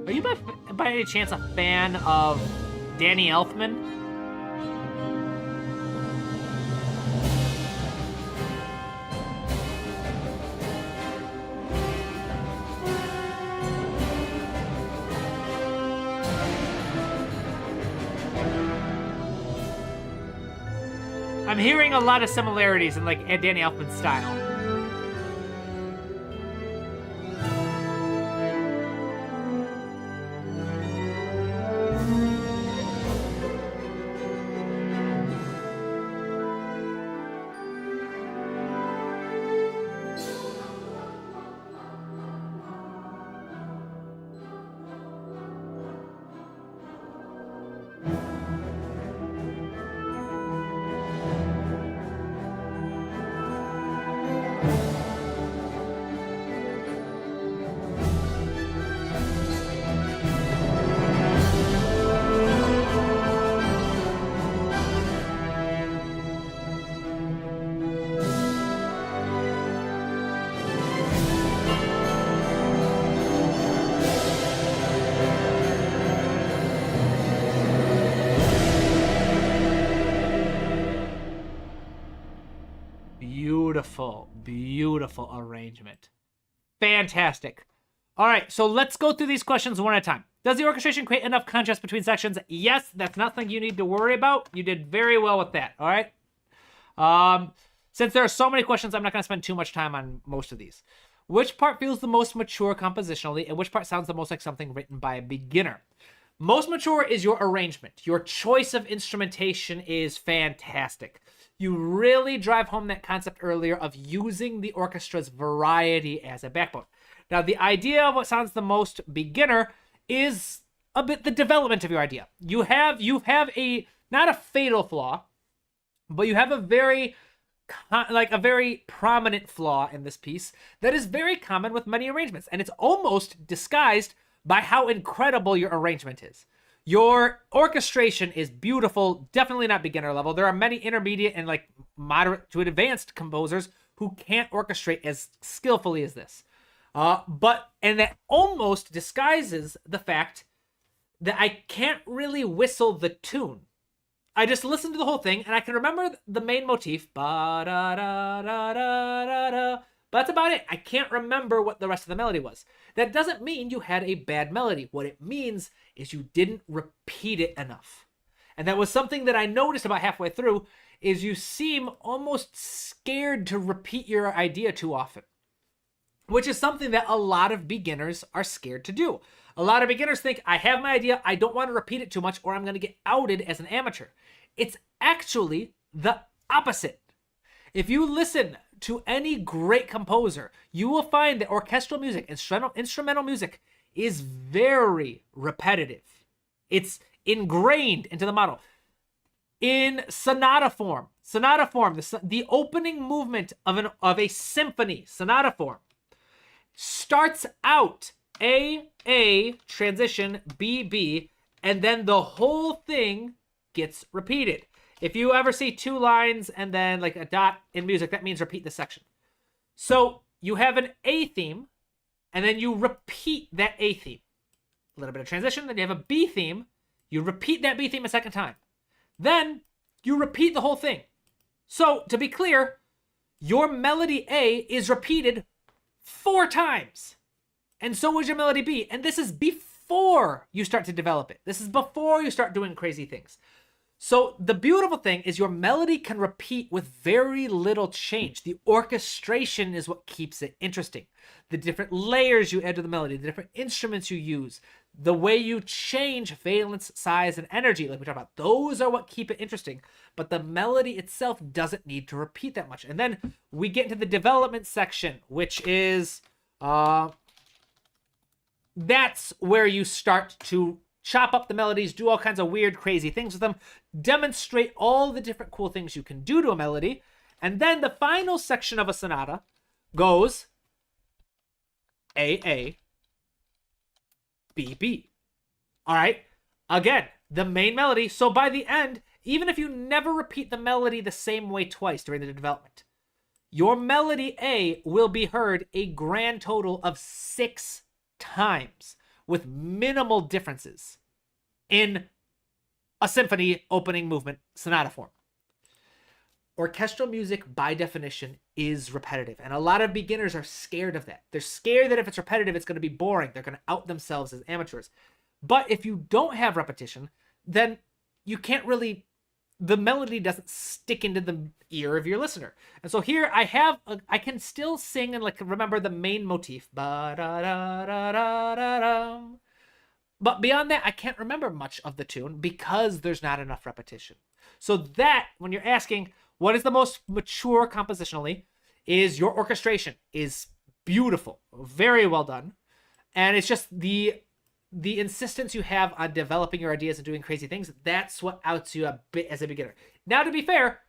Are you by any chance a fan of Danny Elfman? I'm hearing a lot of similarities in like Danny Elfman's style. Beautiful, beautiful arrangement. Fantastic. All right, so let's go through these questions one at a time. Does the orchestration create enough contrast between sections? Yes, that's nothing you need to worry about. You did very well with that, all right? Since there are so many questions, I'm not going to spend too much time on most of these. Which part feels the most mature compositionally, and which part sounds the most like something written by a beginner? Most mature is your arrangement. Your choice of instrumentation is fantastic. You really drive home that concept earlier of using the orchestra's variety as a backbone. Now, the idea of what sounds the most beginner is a bit the development of your idea. You have a, not a fatal flaw, but you have a very prominent flaw in this piece that is very common with many arrangements, and it's almost disguised by how incredible your arrangement is. Your orchestration is beautiful, definitely not beginner level. There are many intermediate and like moderate to advanced composers who can't orchestrate as skillfully as this. And that almost disguises the fact that I can't really whistle the tune. I just listened to the whole thing and I can remember the main motif, ba-da-da-da-da-da-da, but that's about it. I can't remember what the rest of the melody was. That doesn't mean you had a bad melody. What it means is you didn't repeat it enough. And that was something that I noticed about halfway through, is you seem almost scared to repeat your idea too often, which is something that a lot of beginners are scared to do. A lot of beginners think, I have my idea, I don't want to repeat it too much, or I'm going to get outed as an amateur. It's actually the opposite. If you listen to any great composer, you will find that orchestral music, instrumental music, is very repetitive. It's ingrained into the model. In sonata form, the opening movement of a symphony, sonata form, starts out A, transition, B, and then the whole thing gets repeated. If you ever see two lines and then like a dot in music, that means repeat the section. So you have an A theme, and then you repeat that A theme. A little bit of transition, then you have a B theme. You repeat that B theme a second time. Then you repeat the whole thing. So to be clear, your melody A is repeated 4 times. And so is your melody B. And this is before you start to develop it. This is before you start doing crazy things. So the beautiful thing is your melody can repeat with very little change. The orchestration is what keeps it interesting. The different layers you add to the melody, the different instruments you use, the way you change valence, size, and energy, like we talked about, those are what keep it interesting. But the melody itself doesn't need to repeat that much. And then we get into the development section, which is, that's where you start to chop up the melodies, do all kinds of weird, crazy things with them, demonstrate all the different cool things you can do to a melody. And then the final section of a sonata goes A, B. All right? Again, the main melody. So by the end, even if you never repeat the melody the same way twice during the development, your melody A will be heard a grand total of 6 times with minimal differences in a symphony opening movement sonata form. Orchestral music, by definition, is repetitive. And a lot of beginners are scared of that. They're scared that if it's repetitive, it's going to be boring. They're going to out themselves as amateurs. But if you don't have repetition, then you can't really the melody doesn't stick into the ear of your listener. And so here I can still sing and like remember the main motif. Ba-da-da-da-da-da-dum. But beyond that, I can't remember much of the tune because there's not enough repetition. So that, when you're asking what is the most mature compositionally, is your orchestration is beautiful, very well done. And it's just the insistence you have on developing your ideas and doing crazy things. That's what outs you a bit as a beginner. Now, to be fair,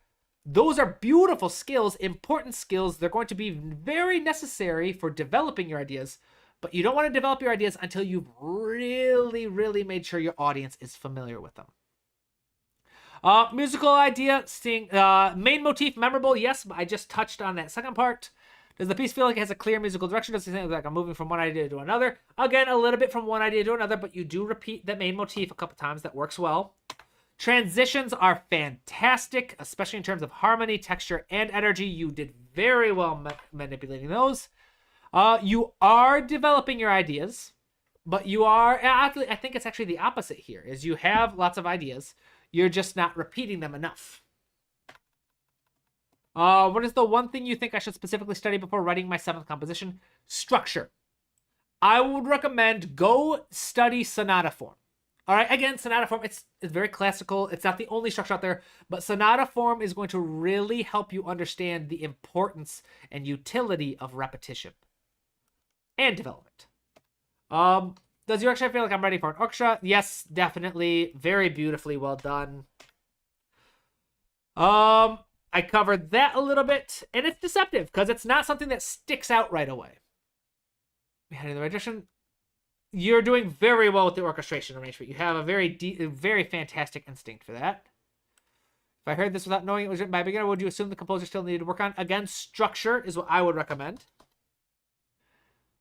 those are beautiful skills, important skills. They're going to be very necessary for developing your ideas, but you don't want to develop your ideas until you've really, really made sure your audience is familiar with them. Musical idea, main motif, memorable. Yes, but I just touched on that second part. Does the piece feel like it has a clear musical direction? Does it seem like I'm moving from one idea to another? Again, a little bit from one idea to another, but you do repeat the main motif a couple times. That works well. Transitions are fantastic, especially in terms of harmony, texture, and energy. You did very well manipulating those. You are developing your ideas, but you are, I think it's actually the opposite here, is you have lots of ideas. You're just not repeating them enough. What is the one thing you think I should specifically study before writing my 7th composition? Structure. I would recommend go study sonata form. All right, again, sonata form, it's very classical. It's not the only structure out there, but sonata form is going to really help you understand the importance and utility of repetition and development. Does your orchestra feel like I'm ready for an orchestra? Yes, definitely. Very beautifully well done. I covered that a little bit, and it's deceptive because it's not something that sticks out right away. We had in the right direction. You're doing very well with the orchestration arrangement. You have a very fantastic instinct for that. If I heard this without knowing it was written by a beginner, would you assume the composer still needed to work on? Again, structure is what I would recommend.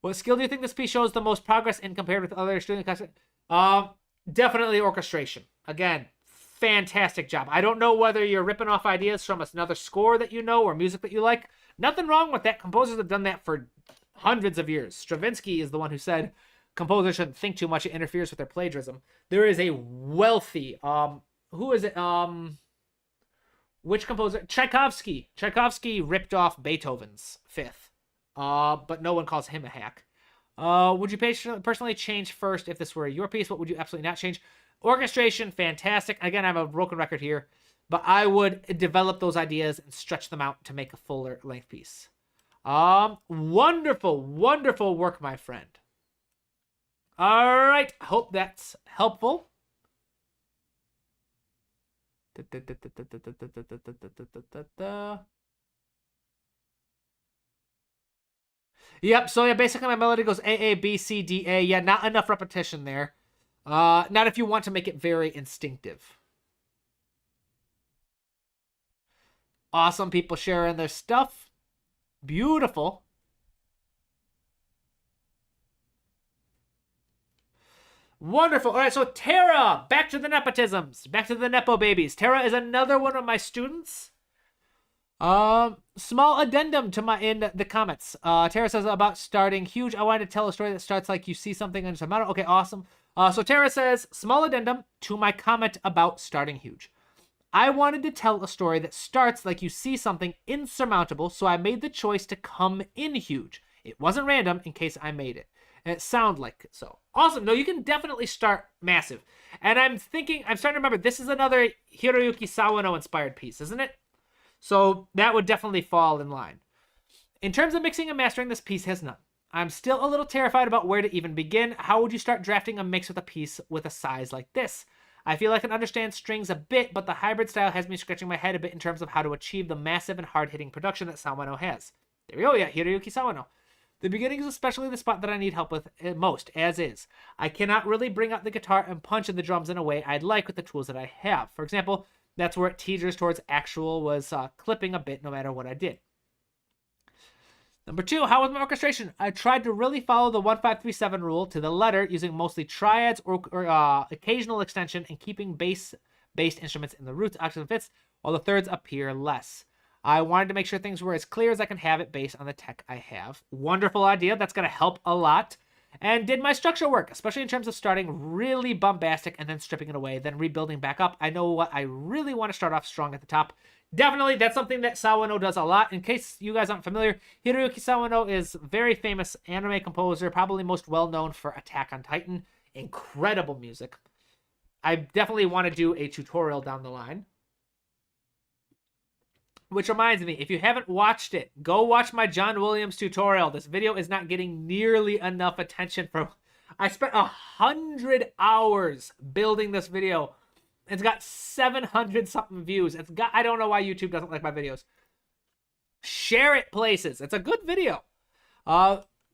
What skill do you think this piece shows the most progress in compared with other student classes? Definitely orchestration. Again, fantastic job. I don't know whether you're ripping off ideas from another score that you know or music that you like. Nothing wrong with that. Composers have done that for hundreds of years. Stravinsky is the one who said composers shouldn't think too much. It interferes with their plagiarism. There is a wealthy, who is it? Which composer? Tchaikovsky. Tchaikovsky ripped off Beethoven's Fifth. But no one calls him a hack. Would you personally change first if this were your piece? What would you absolutely not change? Orchestration, fantastic. Again, I have a broken record here, but I would develop those ideas and stretch them out to make a fuller length piece. Wonderful, wonderful work, my friend. All right, hope that's helpful. Yep, so yeah, basically my melody goes A, A, B, C, D, A. Yeah, not enough repetition there. Not if you want to make it very instinctive. Awesome people sharing their stuff. Beautiful. Wonderful. All right, so Tara, back to the nepotisms. Back to the Nepo babies. Tara is another one of my students. Small addendum to in the comments. Tara says about starting huge. I wanted to tell a story that starts like you see something and it's a matter. Okay, awesome. So Tara says, small addendum to my comment about starting huge. I wanted to tell a story that starts like you see something insurmountable, so I made the choice to come in huge. It wasn't random in case I made it. And it sounded like it, so. Awesome. No, you can definitely start massive. And I'm starting to remember, this is another Hiroyuki Sawano inspired piece, isn't it? So that would definitely fall in line. In terms of mixing and mastering, this piece has none. I'm still a little terrified about where to even begin. How would you start drafting a mix with a piece with a size like this? I feel I can understand strings a bit, but the hybrid style has me scratching my head a bit in terms of how to achieve the massive and hard-hitting production that Sawano has. There we go, yeah, Hiroyuki Sawano. The beginning is especially the spot that I need help with most, as is. I cannot really bring out the guitar and punch in the drums in a way I'd like with the tools that I have. For example, that's where it teeters towards actual was clipping a bit no matter what I did. Number 2, how was my orchestration? I tried to really follow the 1-5-3-7 rule to the letter, using mostly triads or occasional extension and keeping based instruments in the roots, octaves, and fifths, while the thirds appear less. I wanted to make sure things were as clear as I can have it based on the tech I have. Wonderful idea. That's going to help a lot. and did my structure work, especially in terms of starting really bombastic and then stripping it away, then rebuilding back up. I know what I really want to start off strong at the top. Definitely, that's something that Sawano does a lot. In case you guys aren't familiar, Hiroyuki Sawano is a very famous anime composer, probably most well-known for Attack on Titan. Incredible music. I definitely want to do a tutorial down the line. Which reminds me, if you haven't watched it, go watch my John Williams tutorial. This video is not getting nearly enough attention from... I spent 100 hours building this video. It's got 700 something views. I don't know why YouTube doesn't like my videos. Share it places. It's a good video.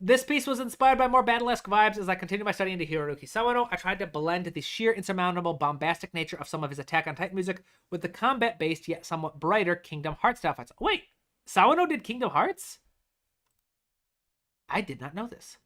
This piece was inspired by more battle-esque vibes as I continued my study into Hiroyuki Sawano. I tried to blend the sheer insurmountable bombastic nature of some of his Attack on Titan music with the combat-based yet somewhat brighter Kingdom Hearts style fights. Wait, Sawano did Kingdom Hearts? I did not know this.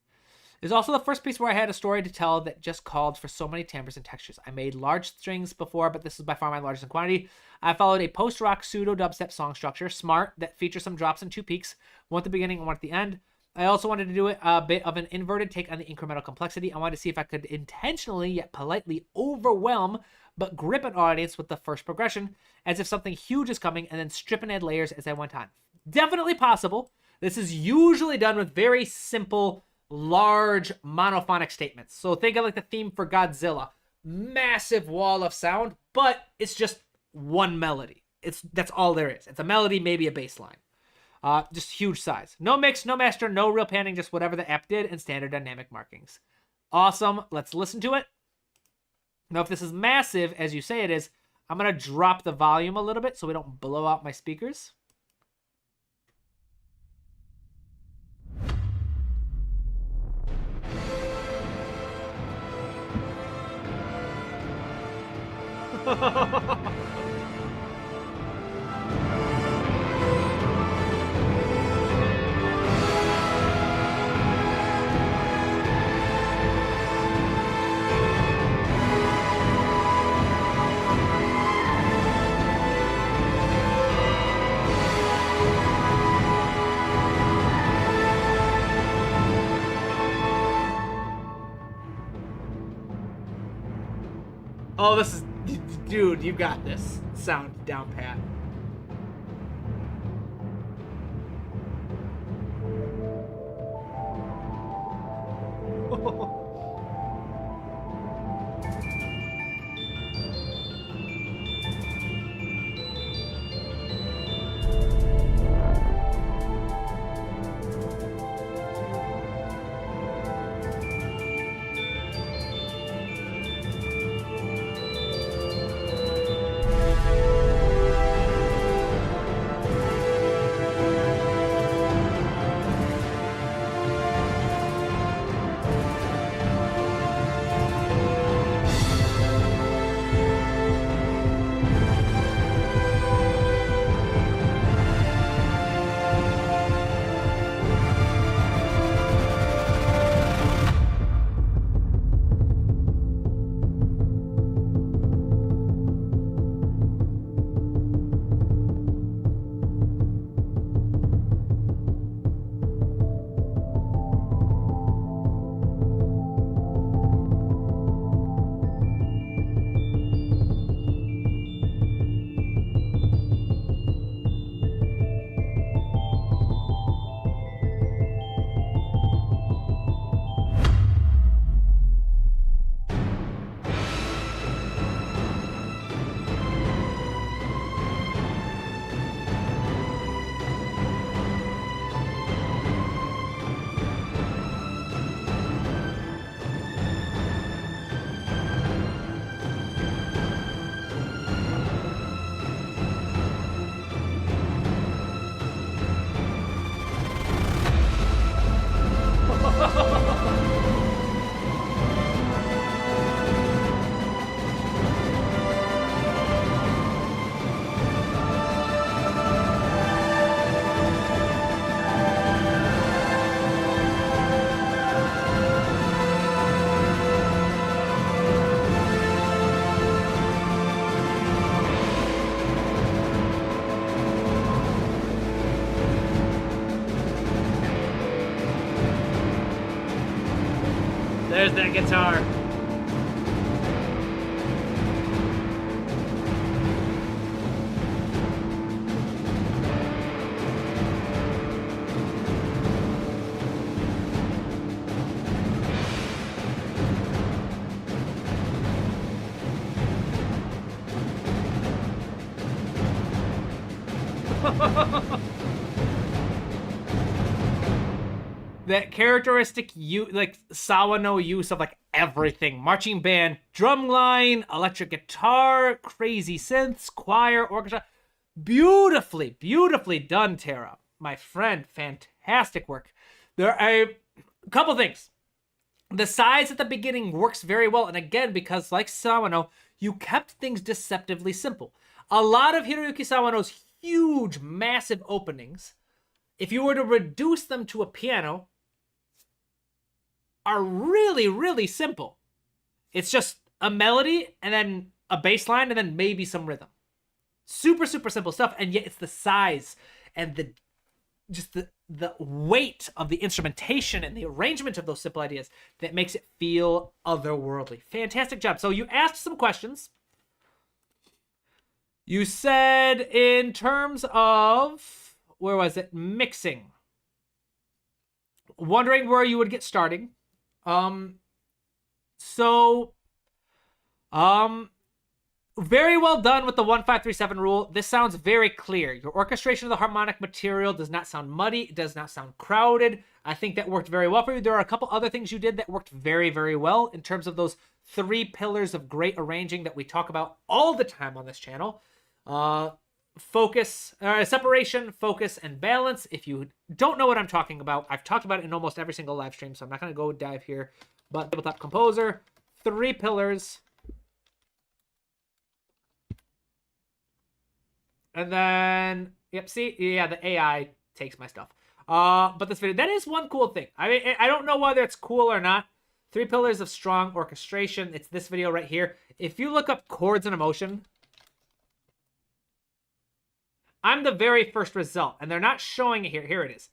It was also the first piece where I had a story to tell that just called for so many timbres and textures. I made large strings before, but this is by far my largest in quantity. I followed a post-rock pseudo-dubstep song structure, smart, that features some drops and two peaks, one at the beginning and one at the end. I also wanted to do a bit of an inverted take on the incremental complexity. I wanted to see if I could intentionally yet politely overwhelm but grip an audience with the first progression, as if something huge is coming, and then strip and add layers as I went on. Definitely possible. This is usually done with very simple, large monophonic statements. So think of like the theme for Godzilla. Massive wall of sound, but it's just one melody. That's all there is. It's a melody, maybe a bass line. Just huge size. No mix, no master, no real panning, just whatever the app did and standard dynamic markings. Awesome. Let's listen to it. Now, if this is massive, as you say it is, I'm going to drop the volume a little bit so we don't blow out my speakers. Oh, this is... Dude, you got this. Sound down pat. there's that guitar. That characteristic Sawano use of like everything: marching band, drum line, electric guitar, crazy synths, choir, orchestra. Beautifully, beautifully done, Tara, my friend. Fantastic work. There are a couple things. The size at the beginning works very well, and again, because like Sawano, you kept things deceptively simple. A lot of Hiroyuki Sawano's huge, massive openings, if you were to reduce them to a piano, are really, really simple. It's just a melody and then a bass line and then maybe some rhythm. Super, super simple stuff, and yet it's the size and the weight of the instrumentation and the arrangement of those simple ideas that makes it feel otherworldly. Fantastic job. So you asked some questions. You said in terms of, where was it? Mixing. Wondering where you would get starting. Very well done with the 1537 rule. This sounds very clear. Your orchestration of the harmonic material does not sound muddy. It does not sound crowded. I think that worked very well for you. There are a couple other things you did that worked very, very well in terms of those 3 pillars of great arranging that we talk about all the time on this channel. Separation, focus, and balance. If you don't know what I'm talking about, I've talked about it in almost every single live stream, so I'm not going to go dive here. But tabletop composer, 3 pillars. And then, yep, see? Yeah, the AI takes my stuff. But this video, that is one cool thing. I mean, I don't know whether it's cool or not. 3 pillars of strong orchestration. It's this video right here. If you look up chords and emotion, I'm the very first result, and they're not showing it here. Here it is.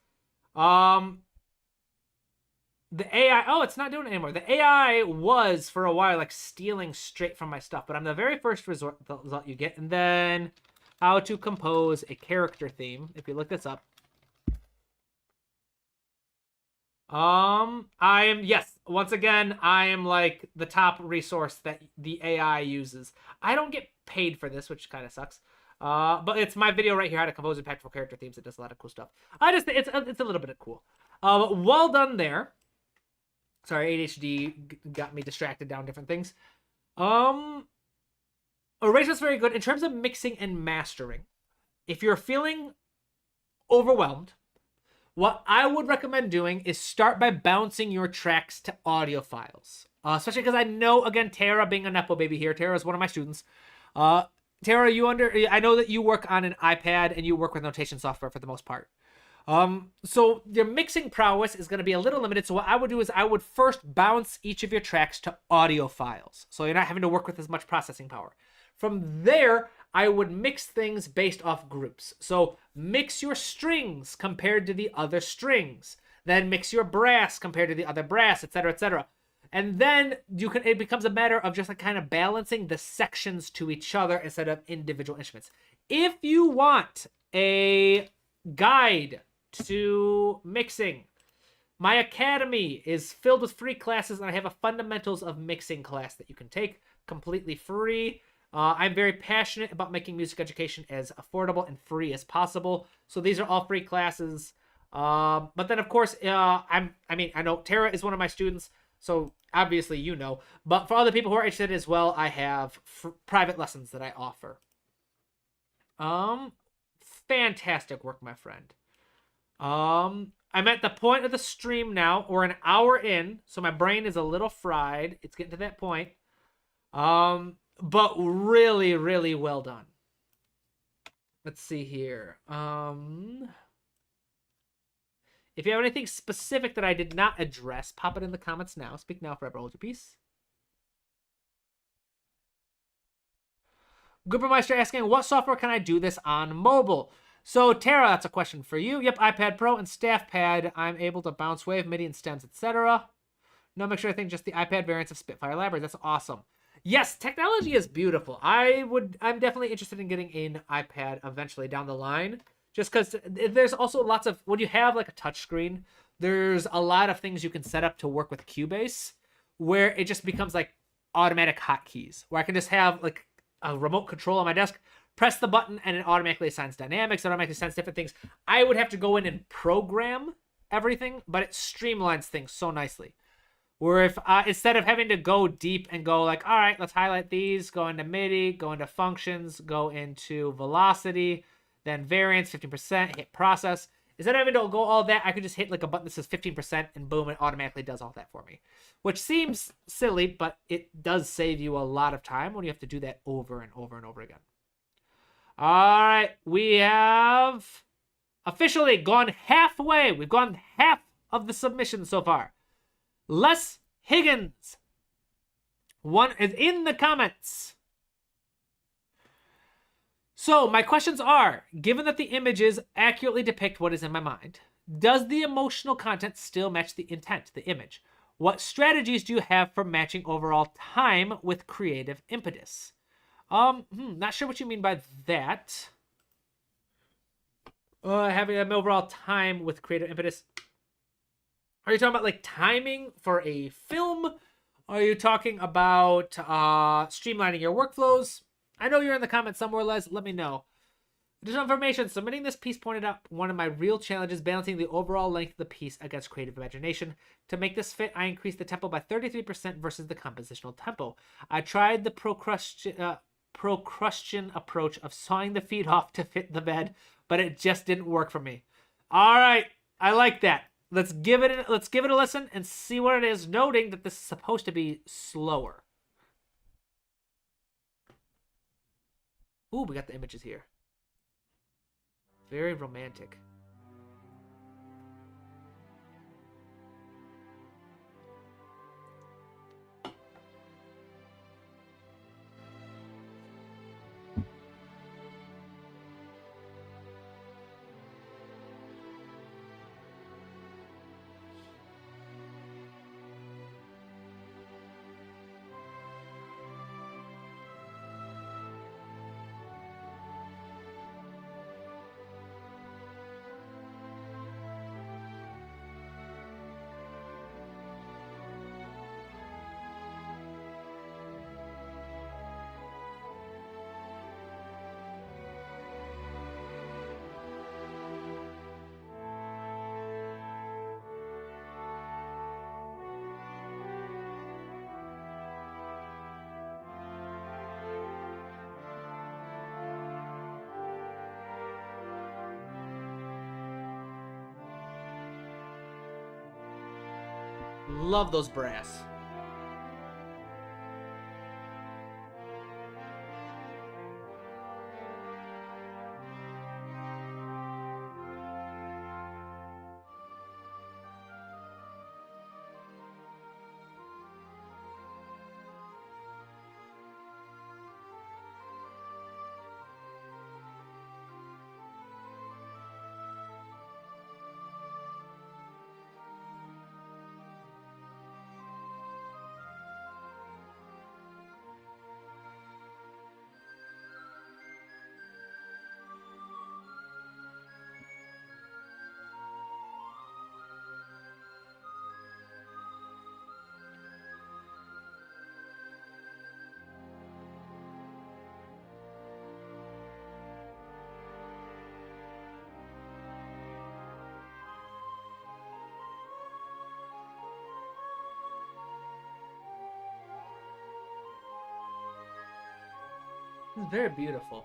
The AI, oh, it's not doing it anymore. The AI was, for a while, like, stealing straight from my stuff, but I'm the very first result you get. And then how to compose a character theme, if you look this up. Yes, once again, I am, like, the top resource that the AI uses. I don't get paid for this, which kind of sucks. But it's my video right here, how to compose impactful character themes. It does a lot of cool stuff. It's a little bit of cool. Well done there. Sorry, ADHD got me distracted down different things. Arrangement's very good. In terms of mixing and mastering, if you're feeling overwhelmed, what I would recommend doing is start by bouncing your tracks to audio files. Especially because I know, again, Tara being a Nepo baby here, Tara is one of my students. Tara, I know that you work on an iPad and you work with notation software for the most part. So your mixing prowess is going to be a little limited. So what I would do is I would first bounce each of your tracks to audio files. So you're not having to work with as much processing power. From there, I would mix things based off groups. So mix your strings compared to the other strings. Then mix your brass compared to the other brass, etc., etc. And then it becomes a matter of just like kind of balancing the sections to each other instead of individual instruments. If you want a guide to mixing, my academy is filled with free classes, and I have a fundamentals of mixing class that you can take completely free. I'm very passionate about making music education as affordable and free as possible. So these are all free classes. But then of course, I know Tara is one of my students, so obviously you know. But for other people who are interested as well, I have private lessons that I offer. Fantastic work, my friend. I'm at the point of the stream now. We're an hour in, so my brain is a little fried. It's getting to that point. But really, really well done. Let's see here. If you have anything specific that I did not address, pop it in the comments now. Speak now, forever hold your peace. Goobermeister asking, what software can I do this on mobile? So, Tara, that's a question for you. Yep, iPad Pro and Staff Pad. I'm able to bounce wave, MIDI, and stems, etc. No mixture, I think just the iPad variants of Spitfire Library. That's awesome. Yes, technology is beautiful. I'm definitely interested in getting an iPad eventually down the line. Just because there's also lots of, when you have like a touchscreen, there's a lot of things you can set up to work with Cubase where it just becomes like automatic hotkeys, where I can just have like a remote control on my desk, press the button, and it automatically assigns dynamics, it automatically assigns different things. I would have to go in and program everything, but it streamlines things so nicely. Where if instead of having to go deep and go like, all right, let's highlight these, go into MIDI, go into functions, go into velocity, then variance, 15%, hit process. Instead of having to go all that, I could just hit like a button that says 15% and boom, it automatically does all that for me. Which seems silly, but it does save you a lot of time when you have to do that over and over and over again. All right, we have officially gone halfway. We've gone half of the submissions so far. Les Higgins. One is in the comments. So my questions are, given that the images accurately depict what is in my mind, does the emotional content still match the intent, the image? What strategies do you have for matching overall time with creative impetus? Not sure what you mean by that. Having an overall time with creative impetus. Are you talking about like timing for a film? Are you talking about streamlining your workflows? I know you're in the comments somewhere, Les. Let me know. Additional information. Submitting this piece pointed out one of my real challenges, balancing the overall length of the piece against creative imagination. To make this fit, I increased the tempo by 33% versus the compositional tempo. I tried the Procrustean approach of sawing the feet off to fit the bed, but it just didn't work for me. All right, I like that. Let's give it a listen and see what it is, noting that this is supposed to be slower. Ooh, we got the images here. Very romantic. Love those brass. It's very beautiful.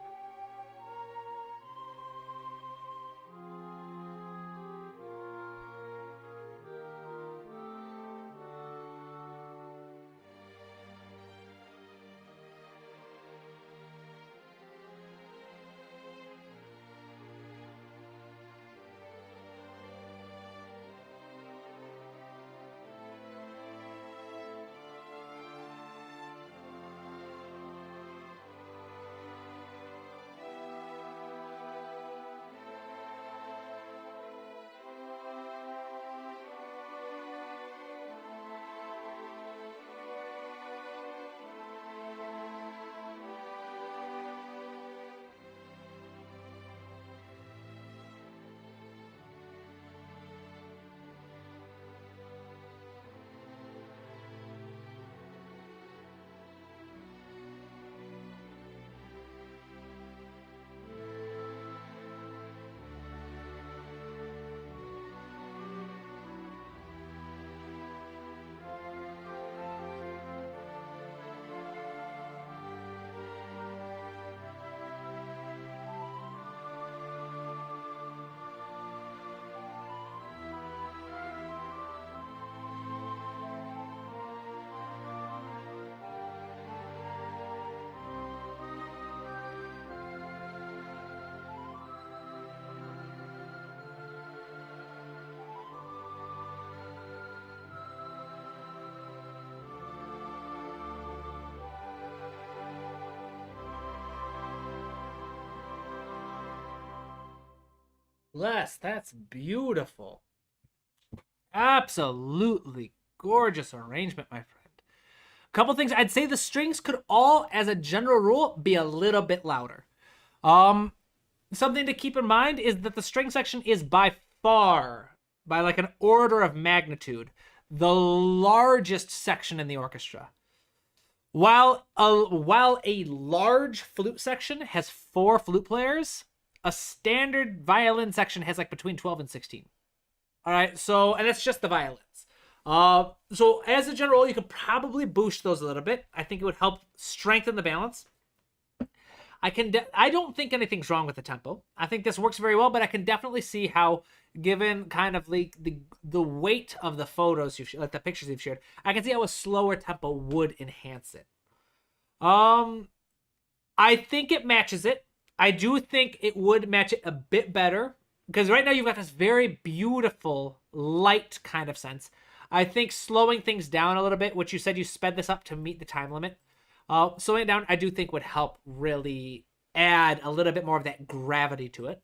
Les, that's beautiful. Absolutely gorgeous arrangement, my friend. Couple things. I'd say the strings could all, as a general rule, be a little bit louder. Something to keep in mind is that the string section is by far, by like an order of magnitude, the largest section in the orchestra. While a large flute section has 4 flute players, a standard violin section has like between 12 and 16. All right, so, and that's just the violins. So as a general rule, you could probably boost those a little bit. I think it would help strengthen the balance. I don't think anything's wrong with the tempo. I think this works very well, but I can definitely see how, given kind of like the weight of the photos like the pictures you've shared, I can see how a slower tempo would enhance it. I think it matches it. I do think it would match it a bit better because right now you've got this very beautiful light kind of sense. I think slowing things down a little bit, which you said you sped this up to meet the time limit. Slowing it down, I do think would help really add a little bit more of that gravity to it.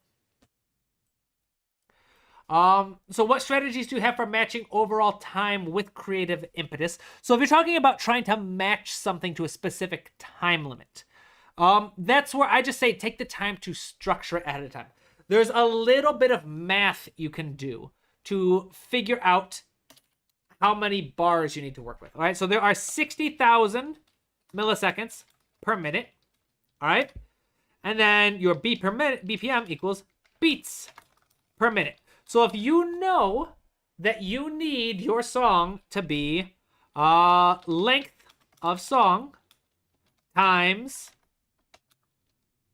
So what strategies do you have for matching overall time with creative impetus? So if you're talking about trying to match something to a specific time limit, that's where I just say take the time to structure it ahead of time. There's a little bit of math you can do to figure out how many bars you need to work with. All right, so there are 60,000 milliseconds per minute. All right, and then your beat per minute, BPM equals beats per minute. So if you know that you need your song to be length of song times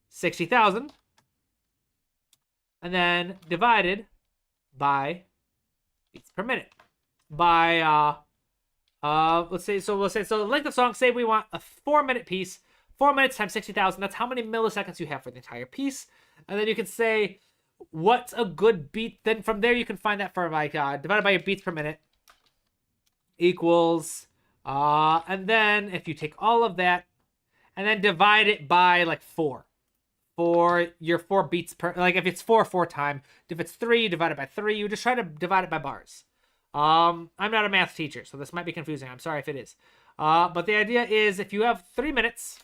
60,000, and then divided by beats per minute. By let's say the length of song, say we want a 4-minute piece, 4 minutes times 60,000, that's how many milliseconds you have for the entire piece. And then you can say what's a good beat, then from there you can find that for like divided by your beats per minute equals and then if you take all of that and then divide it by like 4 for your 4 beats per, like if it's 4 time, if it's 3 divided by 3, you just try to divide it by bars. I'm not a math teacher, so this might be confusing. I'm sorry if it is. But the idea is if you have 3 minutes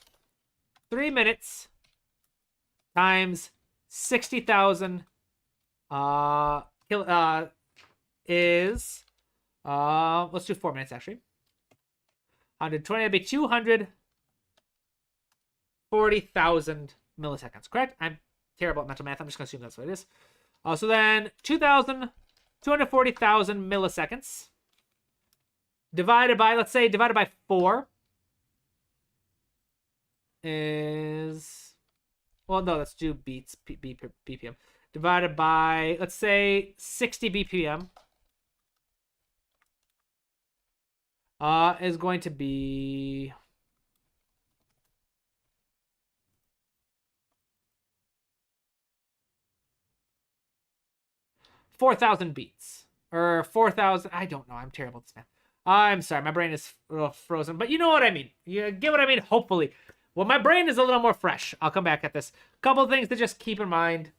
times 60,000 is let's do 4 minutes actually. 120 would be 240,000 milliseconds, correct? I'm terrible at mental math. I'm just gonna assume that's what it is. So then 240,000 milliseconds divided by, let's say, divided by 4 is, well, no, let's do beats, BPM. Divided by, let's say, 60 BPM is going to be 4,000 beats. Or 4,000, I don't know, I'm terrible at this math. I'm sorry, my brain is a little frozen, but you know what I mean. You get what I mean, hopefully. Well, my brain is a little more fresh. I'll come back at this. Couple of things to just keep in mind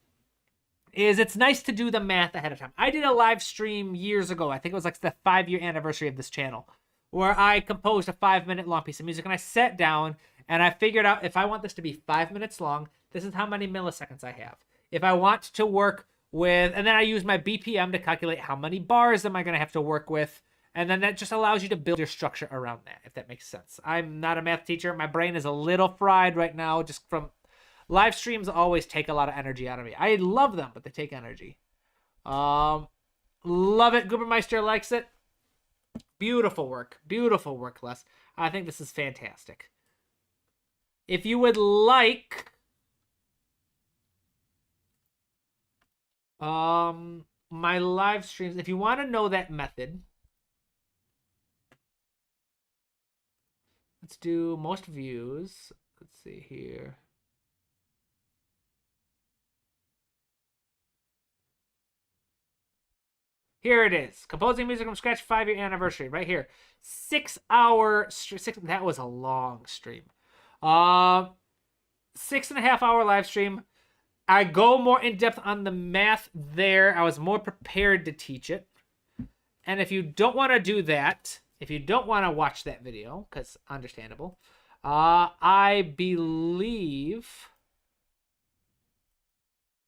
is it's nice to do the math ahead of time. I did a live stream years ago. I think it was like the 5-year anniversary of this channel, where I composed a 5-minute long piece of music, and I sat down and I figured out if I want this to be 5 minutes long, this is how many milliseconds I have. If I want to work with, and then I use my BPM to calculate how many bars am I going to have to work with. And then that just allows you to build your structure around that, if that makes sense. I'm not a math teacher. My brain is a little fried right now just from live streams always take a lot of energy out of me. I love them, but they take energy. Love it. Goobermeister likes it. Beautiful work, Les. I think this is fantastic. If you would like my live streams, if you want to know that method, let's do most views. Let's see here. Here it is. Composing music from scratch, 5-year anniversary. Right here. 6-hour... that was a long stream. 6.5-hour live stream. I go more in depth on the math there. I was more prepared to teach it. And if you don't want to do that, if you don't want to watch that video, because understandable, I believe,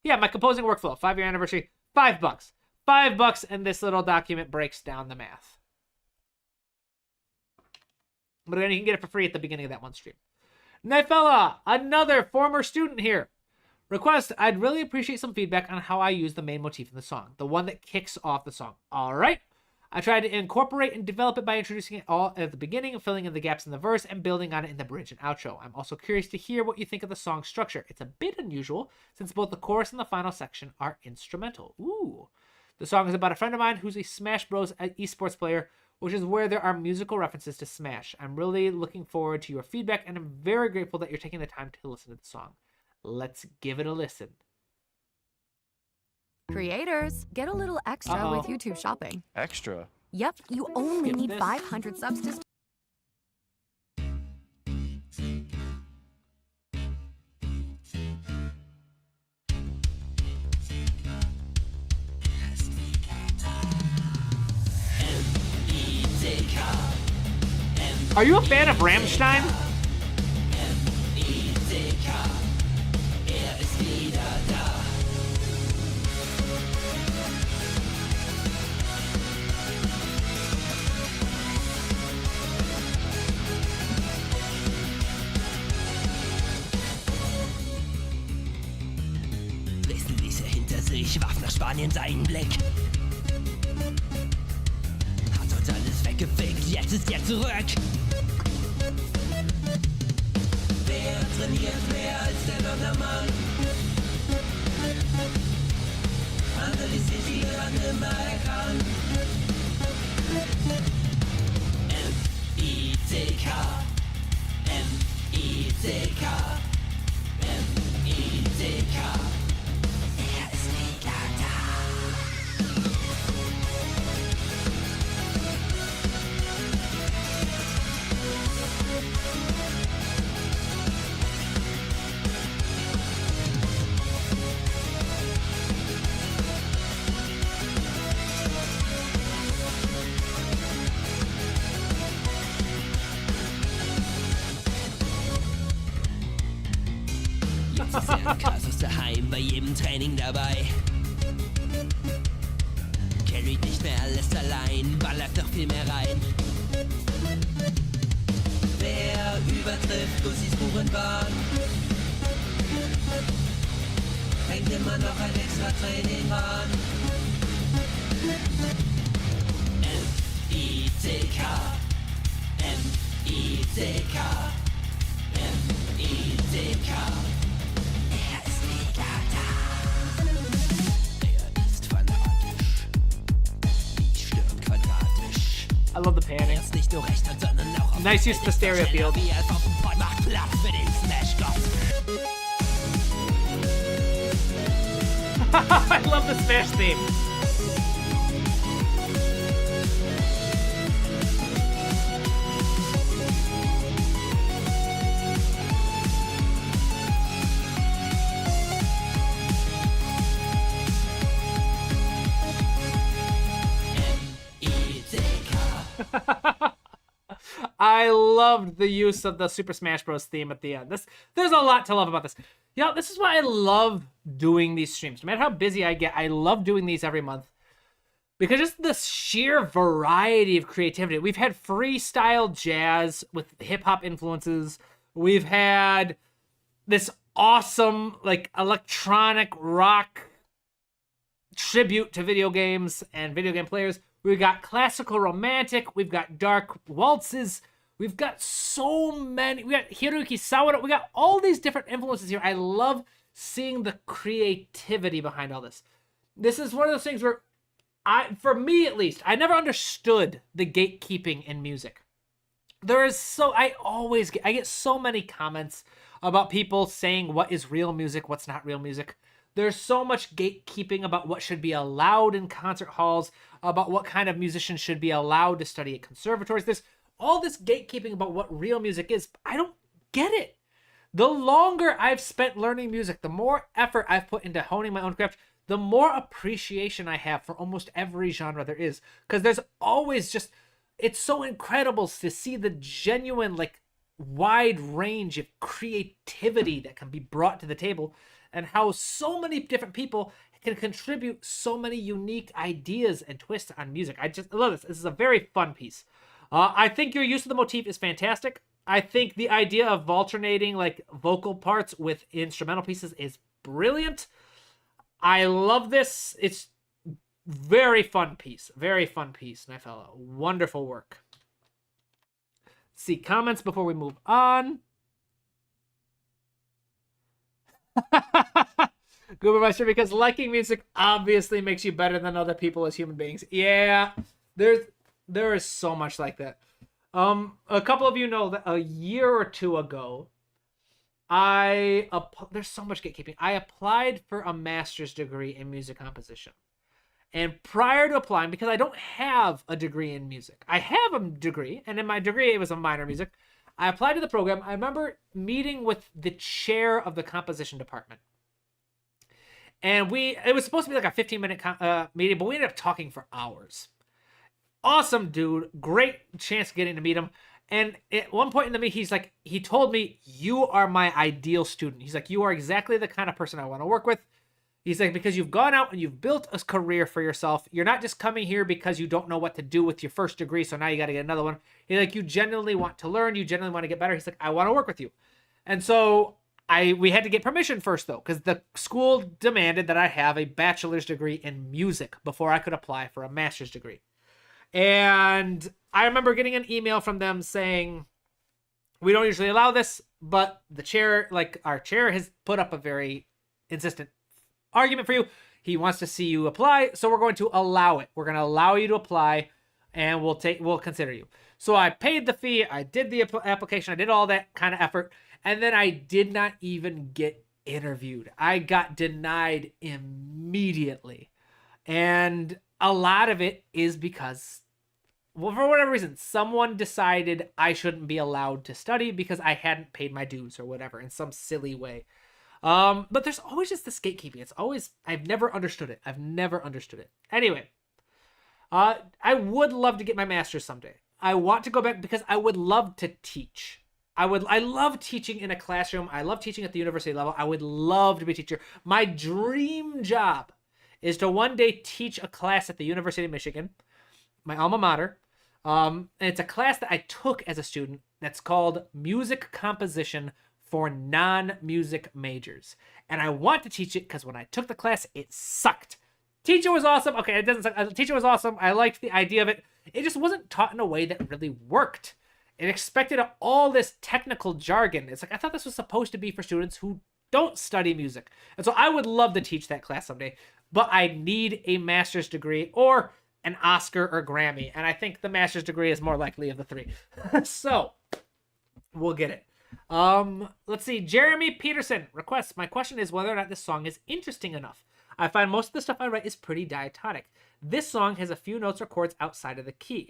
yeah, my composing workflow, 5-year anniversary, $5. $5, and this little document breaks down the math. But again, you can get it for free at the beginning of that one stream. Nightfella, another former student here. Request, I'd really appreciate some feedback on how I use the main motif in the song, the one that kicks off the song. All right. I tried to incorporate and develop it by introducing it all at the beginning, filling in the gaps in the verse, and building on it in the bridge and outro. I'm also curious to hear what you think of the song structure. It's a bit unusual, since both the chorus and the final section are instrumental. Ooh. The song is about a friend of mine who's a Smash Bros. Esports player, which is where there are musical references to Smash. I'm really looking forward to your feedback, and I'm very grateful that you're taking the time to listen to the song. Let's give it a listen. Creators, get a little extra with YouTube shopping. Extra? Yep, you only Skip need this. 500 subs to Are you a fan of Rammstein? Rissen ließ er hinter sich, warf nach Spanien seinen Blick. Hat dort alles weggefickt, jetzt ist er zurück. Wer trainiert mehr als der Lottermann? Analysiert wie er immer er kann. M-I-C-K M-I-C-K M-I-C-K Er ist wieder da. Jetzt ist er im Kasus daheim, bei jedem Training dabei. Carried nicht mehr alles allein, ballert doch viel mehr rein. Wer übertrifft Gussis Buchenbahn? Hängt immer noch ein extra Training an. M-I-C-K M-I-C-K M-I-C-K Er ist wieder da. Er ist fanatisch. Die Stirn quadratisch. I love the panning. Er ist nicht nur recht, sondern auch auf Nice use of the stereo field. Wie er es auf dem Board macht Platz für den Smash-Gott. I love the Smash theme. I loved the use of the Super Smash Bros. Theme at the end. There's a lot to love about this. Yeah, this is why I love doing these streams. No matter how busy I get, I love doing these every month. Because just the sheer variety of creativity. We've had freestyle jazz with hip-hop influences. We've had this awesome, like, electronic rock tribute to video games and video game players. We've got classical romantic. We've got dark waltzes. We've got so many. We got Hiroyuki Sawada. We got all these different influences here. I love seeing the creativity behind all this. This is one of those things where, for me at least, I never understood the gatekeeping in music. I get so many comments about people saying what is real music, what's not real music. There's so much gatekeeping about what should be allowed in concert halls, about what kind of musicians should be allowed to study at conservatories. There's all this gatekeeping about what real music is. I don't get it. The longer I've spent learning music, the more effort I've put into honing my own craft, the more appreciation I have for almost every genre there is. Because there's always just, it's so incredible to see the genuine, like, wide range of creativity that can be brought to the table, and how so many different people can contribute so many unique ideas and twists on music. I love this. This is a very fun piece. I think your use of the motif is fantastic. I think the idea of alternating like vocal parts with instrumental pieces is brilliant. I love this. It's very fun piece. Very fun piece, Nightfellow. Wonderful work. See comments before we move on. Goobermeister, because liking music obviously makes you better than other people as human beings. Yeah, there is so much like that. A couple of you know that a year or two ago, there's so much gatekeeping. I applied for a master's degree in music composition. And prior to applying, because I don't have a degree in music, I have a degree, and in my degree, it was a minor music. I applied to the program. I remember meeting with the chair of the composition department. And it was supposed to be like a 15-minute meeting, but we ended up talking for hours. Awesome dude. Great chance getting to meet him. And at one point in the meeting, he told me, "You are my ideal student." He's like, "You are exactly the kind of person I want to work with." He's like, "Because you've gone out and you've built a career for yourself. You're not just coming here because you don't know what to do with your first degree, so now you got to get another one." He's like, "You genuinely want to learn. You genuinely want to get better." He's like, "I want to work with you." And so we had to get permission first, though, because the school demanded that I have a bachelor's degree in music before I could apply for a master's degree. And I remember getting an email from them saying, "We don't usually allow this, but the chair, like our chair, has put up a very insistent argument for you. He wants to see you apply, so we're going to allow it. We're going to allow you to apply, and we'll consider you." So I paid the fee. I did the application. I did all that kind of effort, and then I did not even get interviewed. I got denied immediately, and a lot of it is because, well, for whatever reason, someone decided I shouldn't be allowed to study because I hadn't paid my dues or whatever in some silly way. But there's always just this gatekeeping. It's always, I've never understood it. Anyway, I would love to get my master's someday. I want to go back because I would love to teach. I love teaching in a classroom. I love teaching at the university level. I would love to be a teacher. My dream job is to one day teach a class at the University of Michigan, my alma mater. And it's a class that I took as a student that's called Music Composition for Non-Music Majors. And I want to teach it because when I took the class, it sucked. Teacher was awesome. Okay, it doesn't suck. The teacher was awesome. I liked the idea of it. It just wasn't taught in a way that really worked. It expected all this technical jargon. It's like, I thought this was supposed to be for students who don't study music. And so I would love to teach that class someday, but I need a master's degree or an Oscar or Grammy. And I think the master's degree is more likely of the three. So we'll get it. Let's see. Jeremy Peterson requests, "My question is whether or not this song is interesting enough. I find most of the stuff I write is pretty diatonic. This song has a few notes or chords outside of the key.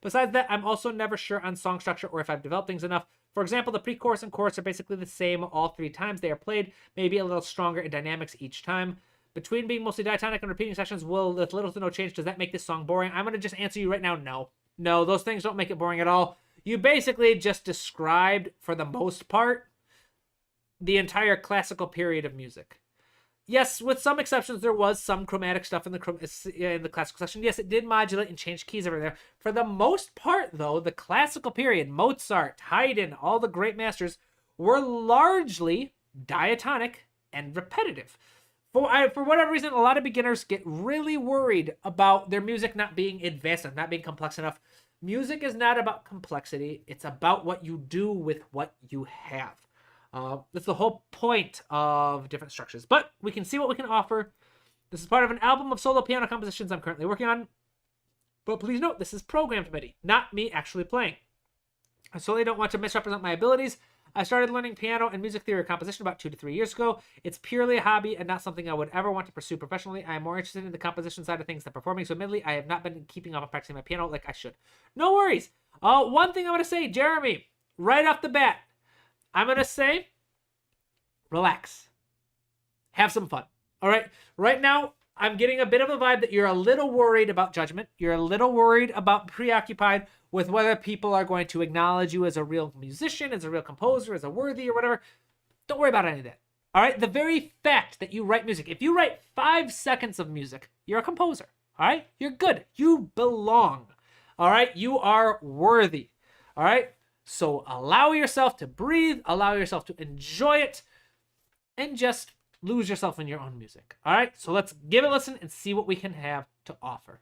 Besides that, I'm also never sure on song structure or if I've developed things enough. For example, the pre-chorus and chorus are basically the same all three times they are played, maybe a little stronger in dynamics each time. Between being mostly diatonic and repeating sections, with little to no change, does that make this song boring?" I'm going to just answer you right now, no. No, those things don't make it boring at all. You basically just described, for the most part, the entire classical period of music. Yes, with some exceptions, there was some chromatic stuff in the classical section. Yes, it did modulate and change keys over there. For the most part, though, the classical period, Mozart, Haydn, all the great masters, were largely diatonic and repetitive. For whatever reason, a lot of beginners get really worried about their music not being advanced enough, not being complex enough. Music is not about complexity. It's about what you do with what you have. That's the whole point of different structures. But we can see what we can offer. This is part of an album of solo piano compositions I'm currently working on. But please note, this is programmed MIDI, not me actually playing. I solely don't want to misrepresent my abilities. I started learning piano and music theory composition about 2 to 3 years ago. It's purely a hobby and not something I would ever want to pursue professionally. I am more interested in the composition side of things than performing, so admittedly, I have not been keeping up on practicing my piano like I should. No worries. One thing I want to say, Jeremy, right off the bat, I'm going to say relax. Have some fun. All right. Right now, I'm getting a bit of a vibe that you're a little worried about judgment. You're a little worried about preoccupied with whether people are going to acknowledge you as a real musician, as a real composer, as a worthy or whatever. Don't worry about any of that. All right. The very fact that you write music, if you write 5 seconds of music, you're a composer. All right. You're good. You belong. All right. You are worthy. All right. So allow yourself to breathe, allow yourself to enjoy it, and just lose yourself in your own music. All right. So let's give it a listen and see what we can have to offer.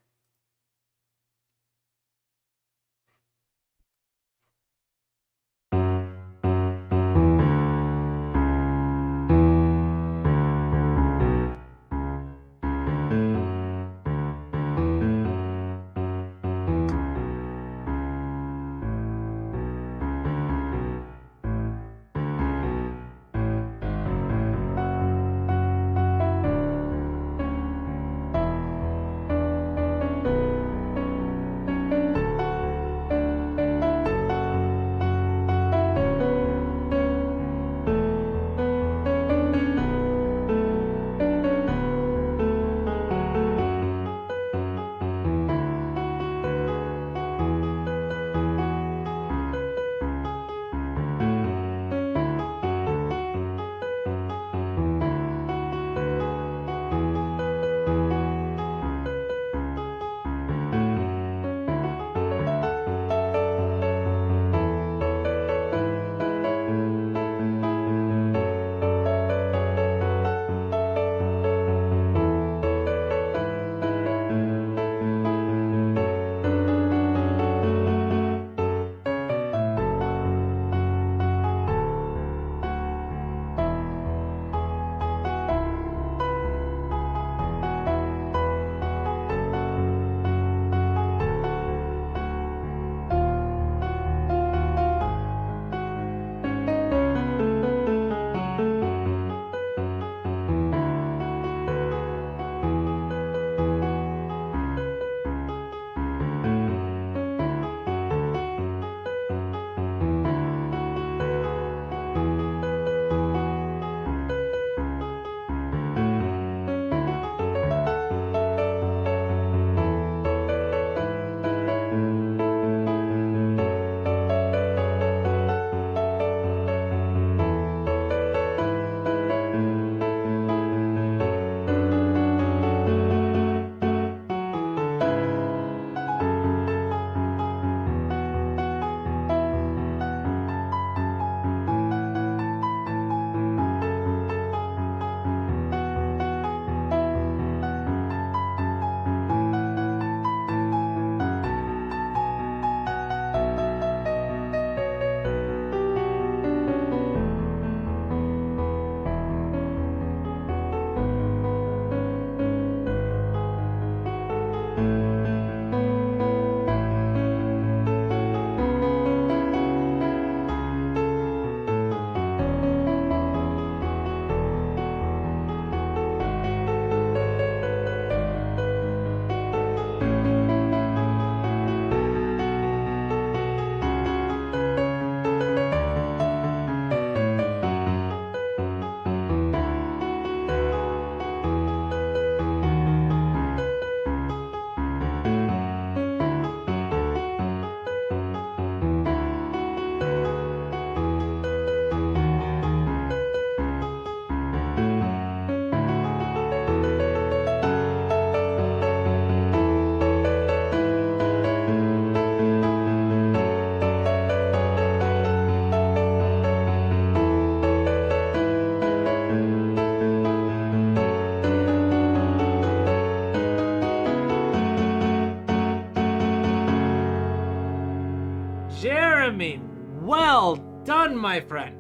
Jeremy, well done, my friend.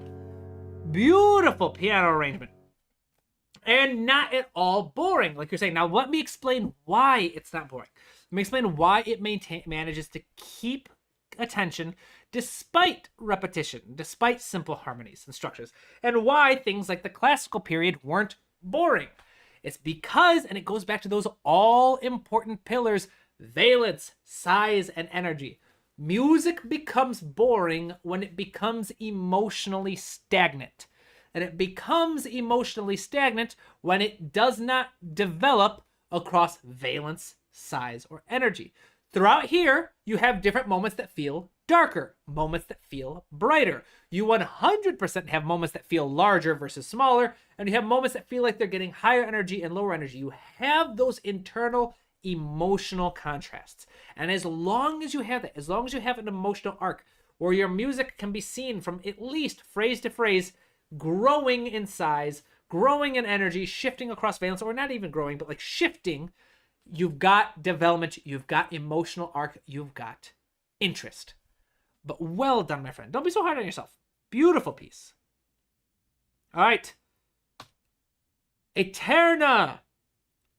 Beautiful piano arrangement. And not at all boring, like you're saying. Now, let me explain why it's not boring. Let me explain why it manages to keep attention despite repetition, despite simple harmonies and structures, and why things like the classical period weren't boring. It's because, and it goes back to those all-important pillars, valence, size, and energy. Music becomes boring when it becomes emotionally stagnant. And it becomes emotionally stagnant when it does not develop across valence, size, or energy. Throughout here, you have different moments that feel darker, moments that feel brighter. You 100% have moments that feel larger versus smaller, and you have moments that feel like they're getting higher energy and lower energy. You have those internal emotional contrasts. And as long as you have that, as long as you have an emotional arc where your music can be seen from at least phrase to phrase, growing in size, growing in energy, shifting across valence, or not even growing, but like shifting, you've got development, you've got emotional arc, you've got interest. But well done, my friend. Don't be so hard on yourself. Beautiful piece. All right. Eterna.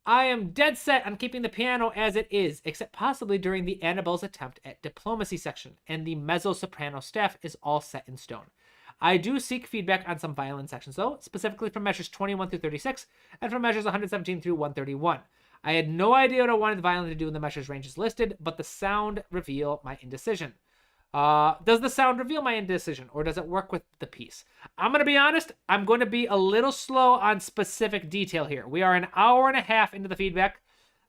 I am dead set on keeping the piano as it is, except possibly during the Annabelle's attempt at diplomacy section, and the mezzo-soprano staff is all set in stone. I do seek feedback on some violin sections, though, specifically from measures 21 through 36, and from measures 117 through 131. I had no idea what I wanted the violin to do in the measures ranges listed, but the sound reveal my indecision. Does the sound reveal my indecision, or does it work with the piece? I'm going to be honest, I'm going to be a little slow on specific detail here. We are an hour and a half into the feedback.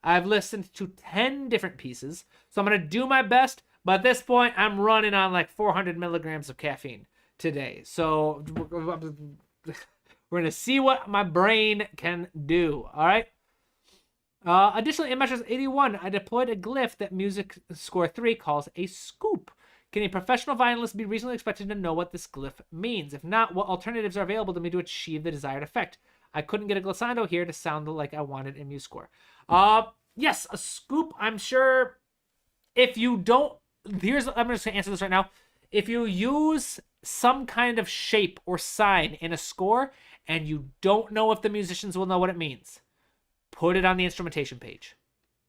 I've listened to 10 different pieces, so I'm going to do my best, but at this point, I'm running on like 400 milligrams of caffeine today. So we're going to see what my brain can do, all right? Additionally, in measures 81, I deployed a glyph that music score 3 calls a scoop. Can a professional violinist be reasonably expected to know what this glyph means? If not, what alternatives are available to me to achieve the desired effect? I couldn't get a glissando here to sound like I wanted in MuseScore. Yes, a scoop, I'm sure. If you don't, I'm just going to answer this right now. If you use some kind of shape or sign in a score and you don't know if the musicians will know what it means, put it on the instrumentation page.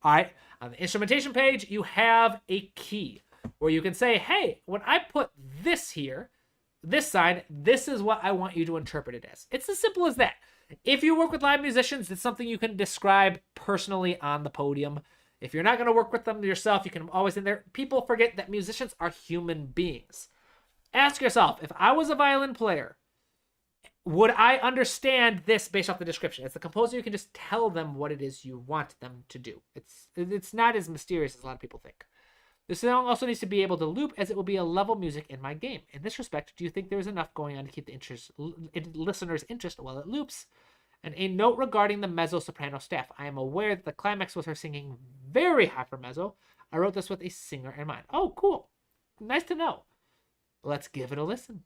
All right? On the instrumentation page, you have a key where you can say, hey, when I put this here, this sign, this is what I want you to interpret it as. It's as simple as that. If you work with live musicians, it's something you can describe personally on the podium. If you're not going to work with them yourself, you can always in there. People forget that musicians are human beings. Ask yourself, if I was a violin player, would I understand this based off the description? As the composer, you can just tell them what it is you want them to do. It's not as mysterious as a lot of people think. The song also needs to be able to loop, as it will be a level music in my game. In this respect, do you think there is enough going on to keep the listener's interest while it loops? And a note regarding the mezzo-soprano staff. I am aware that the climax was her singing very high for mezzo. I wrote this with a singer in mind. Oh, cool. Nice to know. Let's give it a listen.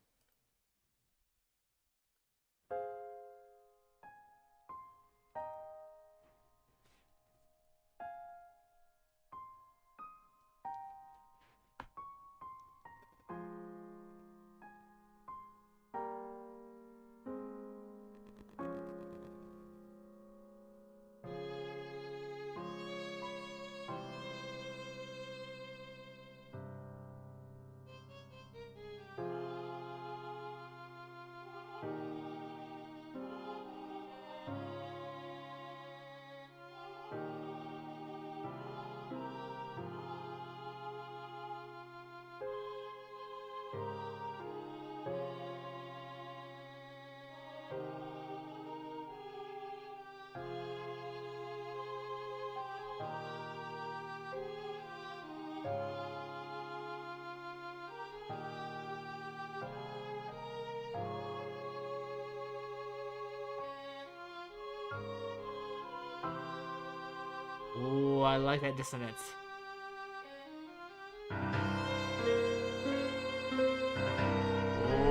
Ooh, I like that dissonance.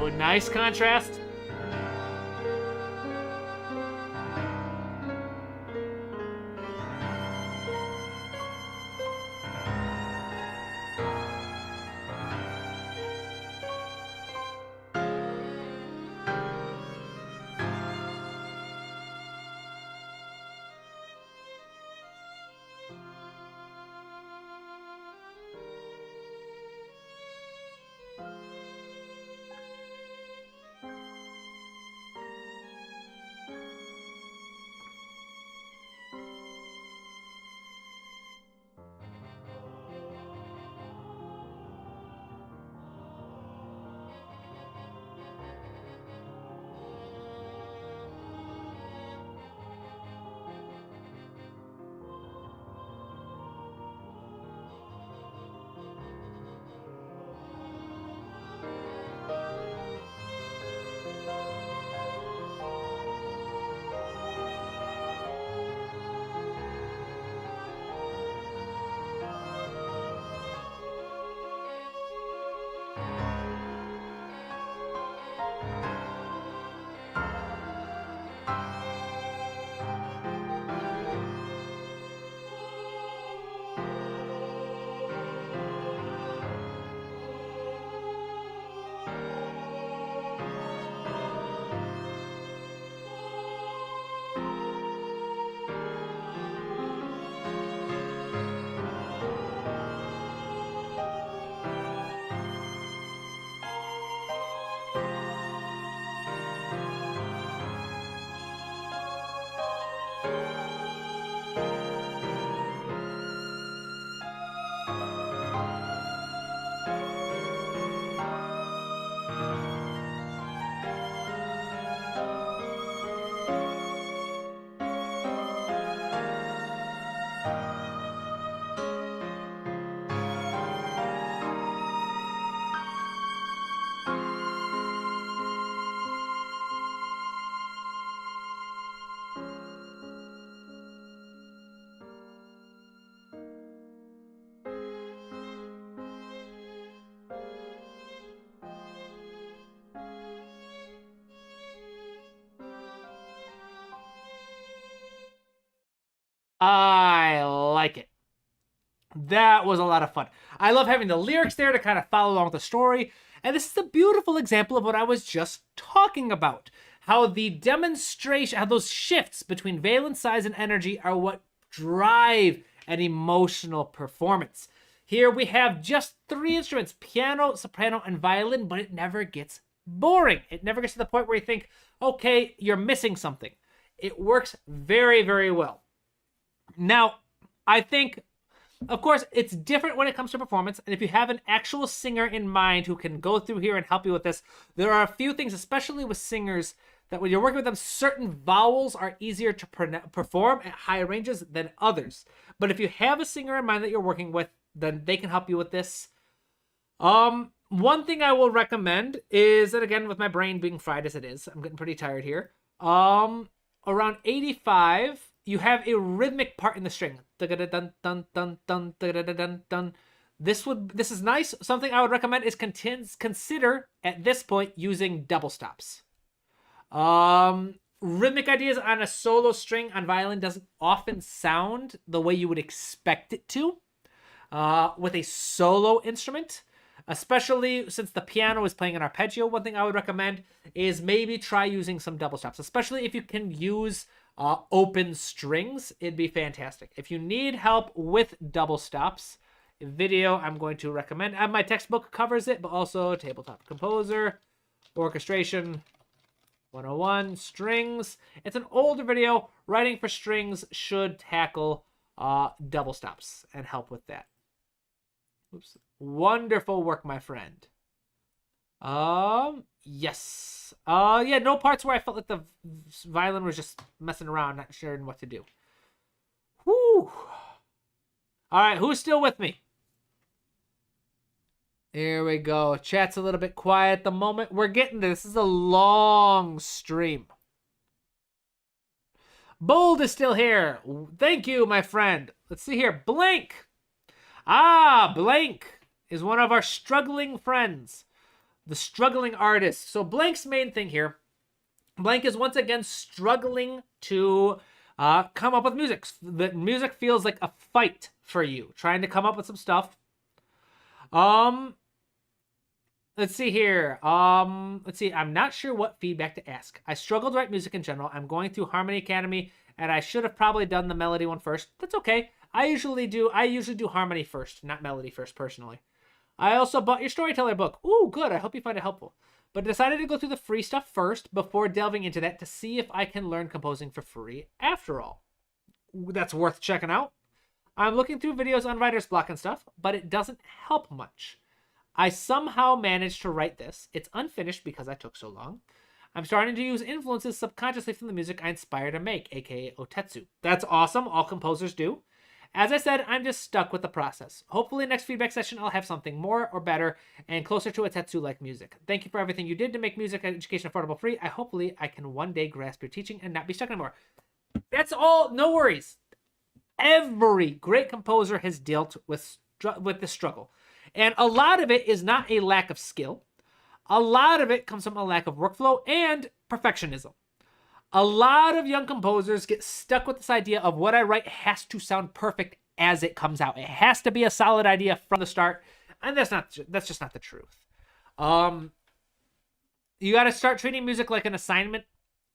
Ooh, nice contrast. I like it. That was a lot of fun. I love having the lyrics there to kind of follow along with the story. And this is a beautiful example of what I was just talking about. How the demonstration, how those shifts between valence, size, and energy are what drive an emotional performance. Here we have just 3 instruments, piano, soprano, and violin, but it never gets boring. It never gets to the point where you think, okay, you're missing something. It works very, very well. Now, I think, of course, it's different when it comes to performance, and if you have an actual singer in mind who can go through here and help you with this, there are a few things, especially with singers, that when you're working with them, certain vowels are easier to perform at higher ranges than others. But if you have a singer in mind that you're working with, then they can help you with this. One thing I will recommend is, and again, with my brain being fried as it is, I'm getting pretty tired here. Around 85, you have a rhythmic part in the string. This is nice. Something I would recommend is consider at this point using double stops. Rhythmic ideas on a solo string on violin doesn't often sound the way you would expect it to with a solo instrument, especially since the piano is playing an arpeggio. One thing I would recommend is maybe try using some double stops, especially if you can use open strings. It'd be fantastic. If you need help with double stops, a video I'm going to recommend, and my textbook covers it, but also Tabletop Composer, Orchestration 101, Strings. It's an older video. Writing for strings should tackle double stops and help with that. Oops. Wonderful work, my friend. Yes. Yeah, no parts where I felt like the violin was just messing around, not sure what to do. Whew. All right, who's still with me? Here we go. Chat's a little bit quiet at the moment. We're getting this. This is a long stream. Bold is still here. Thank you, my friend. Let's see here. Blank. Blank is one of our struggling friends. The struggling artist. So Blank's main thing here. Blank is once again struggling to come up with music. The music feels like a fight for you. Trying to come up with some stuff. Let's see here. Let's see. I'm not sure what feedback to ask. I struggle to write music in general. I'm going through Harmony Academy, and I should have probably done the melody one first. That's okay. I usually do harmony first, not melody first, personally. I also bought your storyteller book. Ooh, good. I hope you find it helpful. But decided to go through the free stuff first before delving into that to see if I can learn composing for free after all. That's worth checking out. I'm looking through videos on writer's block and stuff, but it doesn't help much. I somehow managed to write this. It's unfinished because I took so long. I'm starting to use influences subconsciously from the music I inspire to make, aka Otetsu. That's awesome. All composers do. As I said, I'm just stuck with the process. Hopefully next feedback session I'll have something more or better and closer to Otetsu-like music. Thank you for everything you did to make music education affordable free. Hopefully I can one day grasp your teaching and not be stuck anymore. That's all. No worries. Every great composer has dealt with the struggle. And a lot of it is not a lack of skill. A lot of it comes from a lack of workflow and perfectionism. A lot of young composers get stuck with this idea of what I write has to sound perfect as it comes out. It has to be a solid idea from the start. And that's just not the truth. You got to start treating music like an assignment,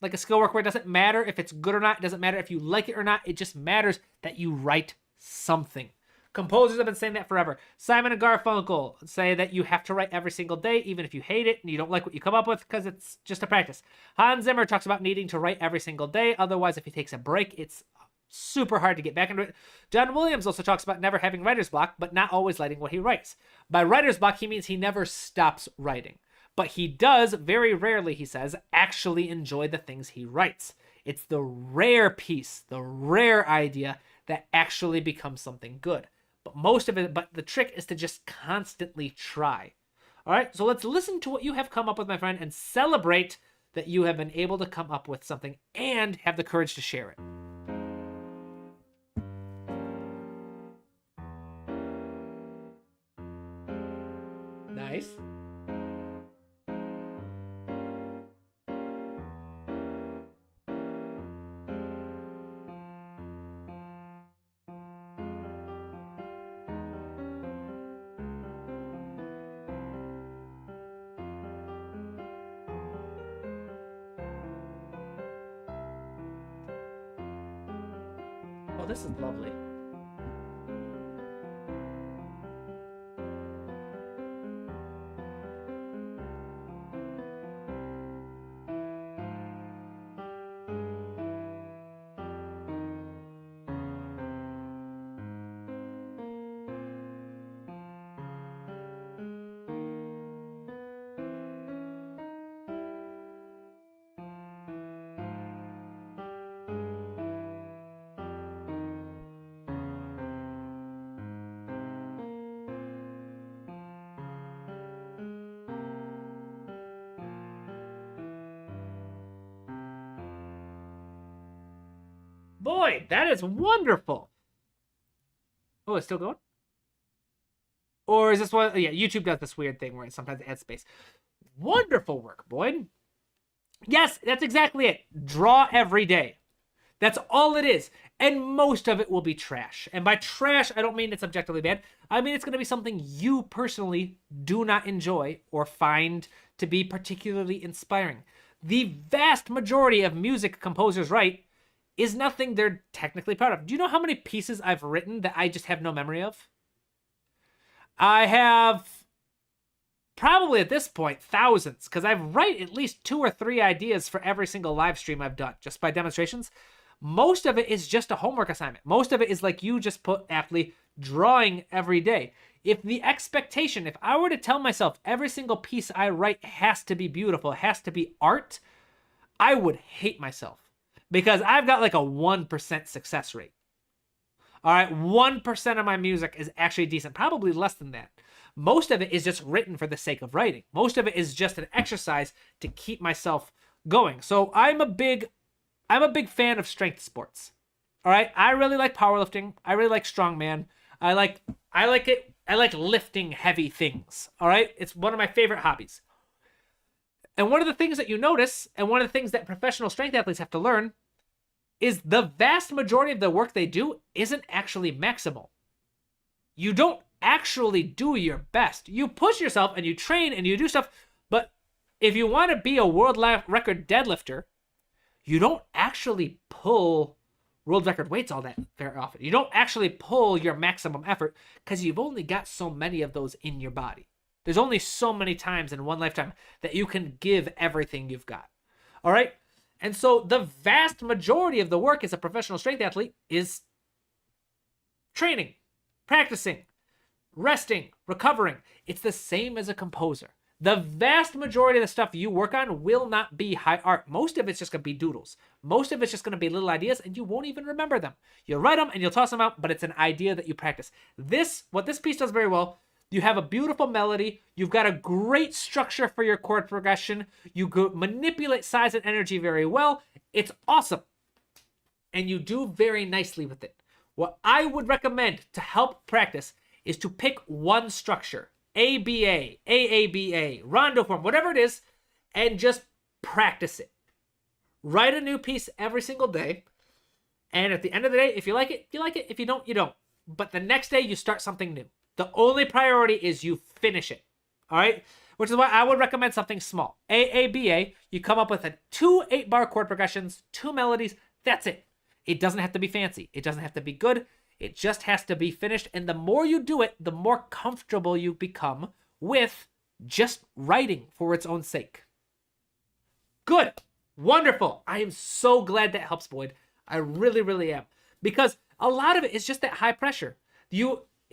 like a skill work where it doesn't matter if it's good or not. It doesn't matter if you like it or not. It just matters that you write something. Composers have been saying that forever. Simon and Garfunkel say that you have to write every single day, even if you hate it and you don't like what you come up with, because it's just a practice. Hans Zimmer talks about needing to write every single day. Otherwise, if he takes a break, it's super hard to get back into it. John Williams also talks about never having writer's block, but not always liking what he writes. By writer's block, he means he never stops writing. But he does, very rarely, he says, actually enjoy the things he writes. It's the rare piece, the rare idea that actually becomes something good. But the trick is to just constantly try. All right, so let's listen to what you have come up with, my friend, and celebrate that you have been able to come up with something and have the courage to share it. Nice. this is lovely. Boy, that is wonderful. Oh, it's still going? Or is this one? Yeah, YouTube does this weird thing where it sometimes adds space. Wonderful work, Boyd. Yes, that's exactly it. Draw every day. That's all it is. And most of it will be trash. And by trash, I don't mean it's objectively bad. I mean it's going to be something you personally do not enjoy or find to be particularly inspiring. The vast majority of music composers write is nothing they're technically proud of. Do you know how many pieces I've written that I just have no memory of? I have probably at this point thousands, because I write at least 2 or 3 ideas for every single live stream I've done just by demonstrations. Most of it is just a homework assignment. Most of it is like you just put aptly, drawing every day. If the expectation, if I were to tell myself every single piece I write has to be beautiful, has to be art, I would hate myself. Because I've got like a 1% success rate. All right, 1% of my music is actually decent, probably less than that. Most of it is just written for the sake of writing. Most of it is just an exercise to keep myself going. So I'm a big fan of strength sports. All right, I really like powerlifting. I really like strongman. I like lifting heavy things. All right, it's one of my favorite hobbies. And one of the things that you notice, and one of the things that professional strength athletes have to learn, is the vast majority of the work they do isn't actually maximal. You don't actually do your best. You push yourself and you train and you do stuff, but if you want to be a world record deadlifter, you don't actually pull world record weights all that very often. You don't actually pull your maximum effort because you've only got so many of those in your body. There's only so many times in one lifetime that you can give everything you've got. All right? And so the vast majority of the work as a professional strength athlete is training, practicing, resting, recovering. It's the same as a composer. The vast majority of the stuff you work on will not be high art. Most of it's just going to be doodles. Most of it's just going to be little ideas, and you won't even remember them. You'll write them and you'll toss them out, but it's an idea that you practice. What this piece does very well, you have a beautiful melody. You've got a great structure for your chord progression. You manipulate size and energy very well. It's awesome. And you do very nicely with it. What I would recommend to help practice is to pick one structure, ABA, AABA, rondo form, whatever it is, and just practice it. Write a new piece every single day. And at the end of the day, if you like it, you like it. If you don't, you don't. But the next day, you start something new. The only priority is you finish it, all right? Which is why I would recommend something small. AABA, you come up with 2 8-bar chord progressions, 2 melodies, that's it. It doesn't have to be fancy. It doesn't have to be good. It just has to be finished. And the more you do it, the more comfortable you become with just writing for its own sake. Good. Wonderful. I am so glad that helps, Boyd. I really, really am. Because a lot of it is just that high pressure.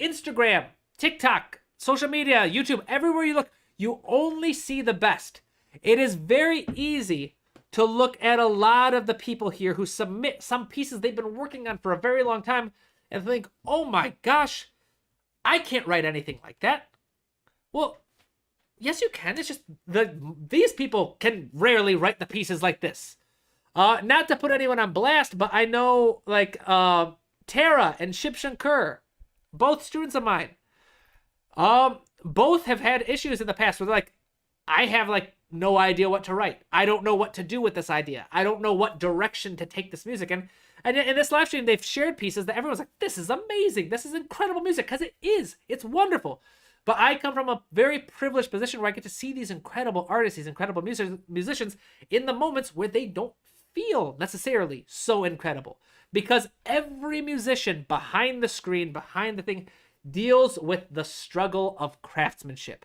Instagram, TikTok, social media, YouTube, everywhere you look, you only see the best. It is very easy to look at a lot of the people here who submit some pieces they've been working on for a very long time and think, oh my gosh, I can't write anything like that. Well, yes, you can. It's just these people can rarely write the pieces like this. Not to put anyone on blast, but I know like Tara and Shib Shankar, both students of mine, both have had issues in the past where they're like, I have like no idea what to write. I don't know what to do with this idea. I don't know what direction to take this music. And in this live stream, they've shared pieces that everyone's like, this is amazing. This is incredible music, because it is. It's wonderful. But I come from a very privileged position where I get to see these incredible artists, these incredible musicians in the moments where they don't feel necessarily so incredible because every musician behind the screen, behind the thing, deals with the struggle of craftsmanship,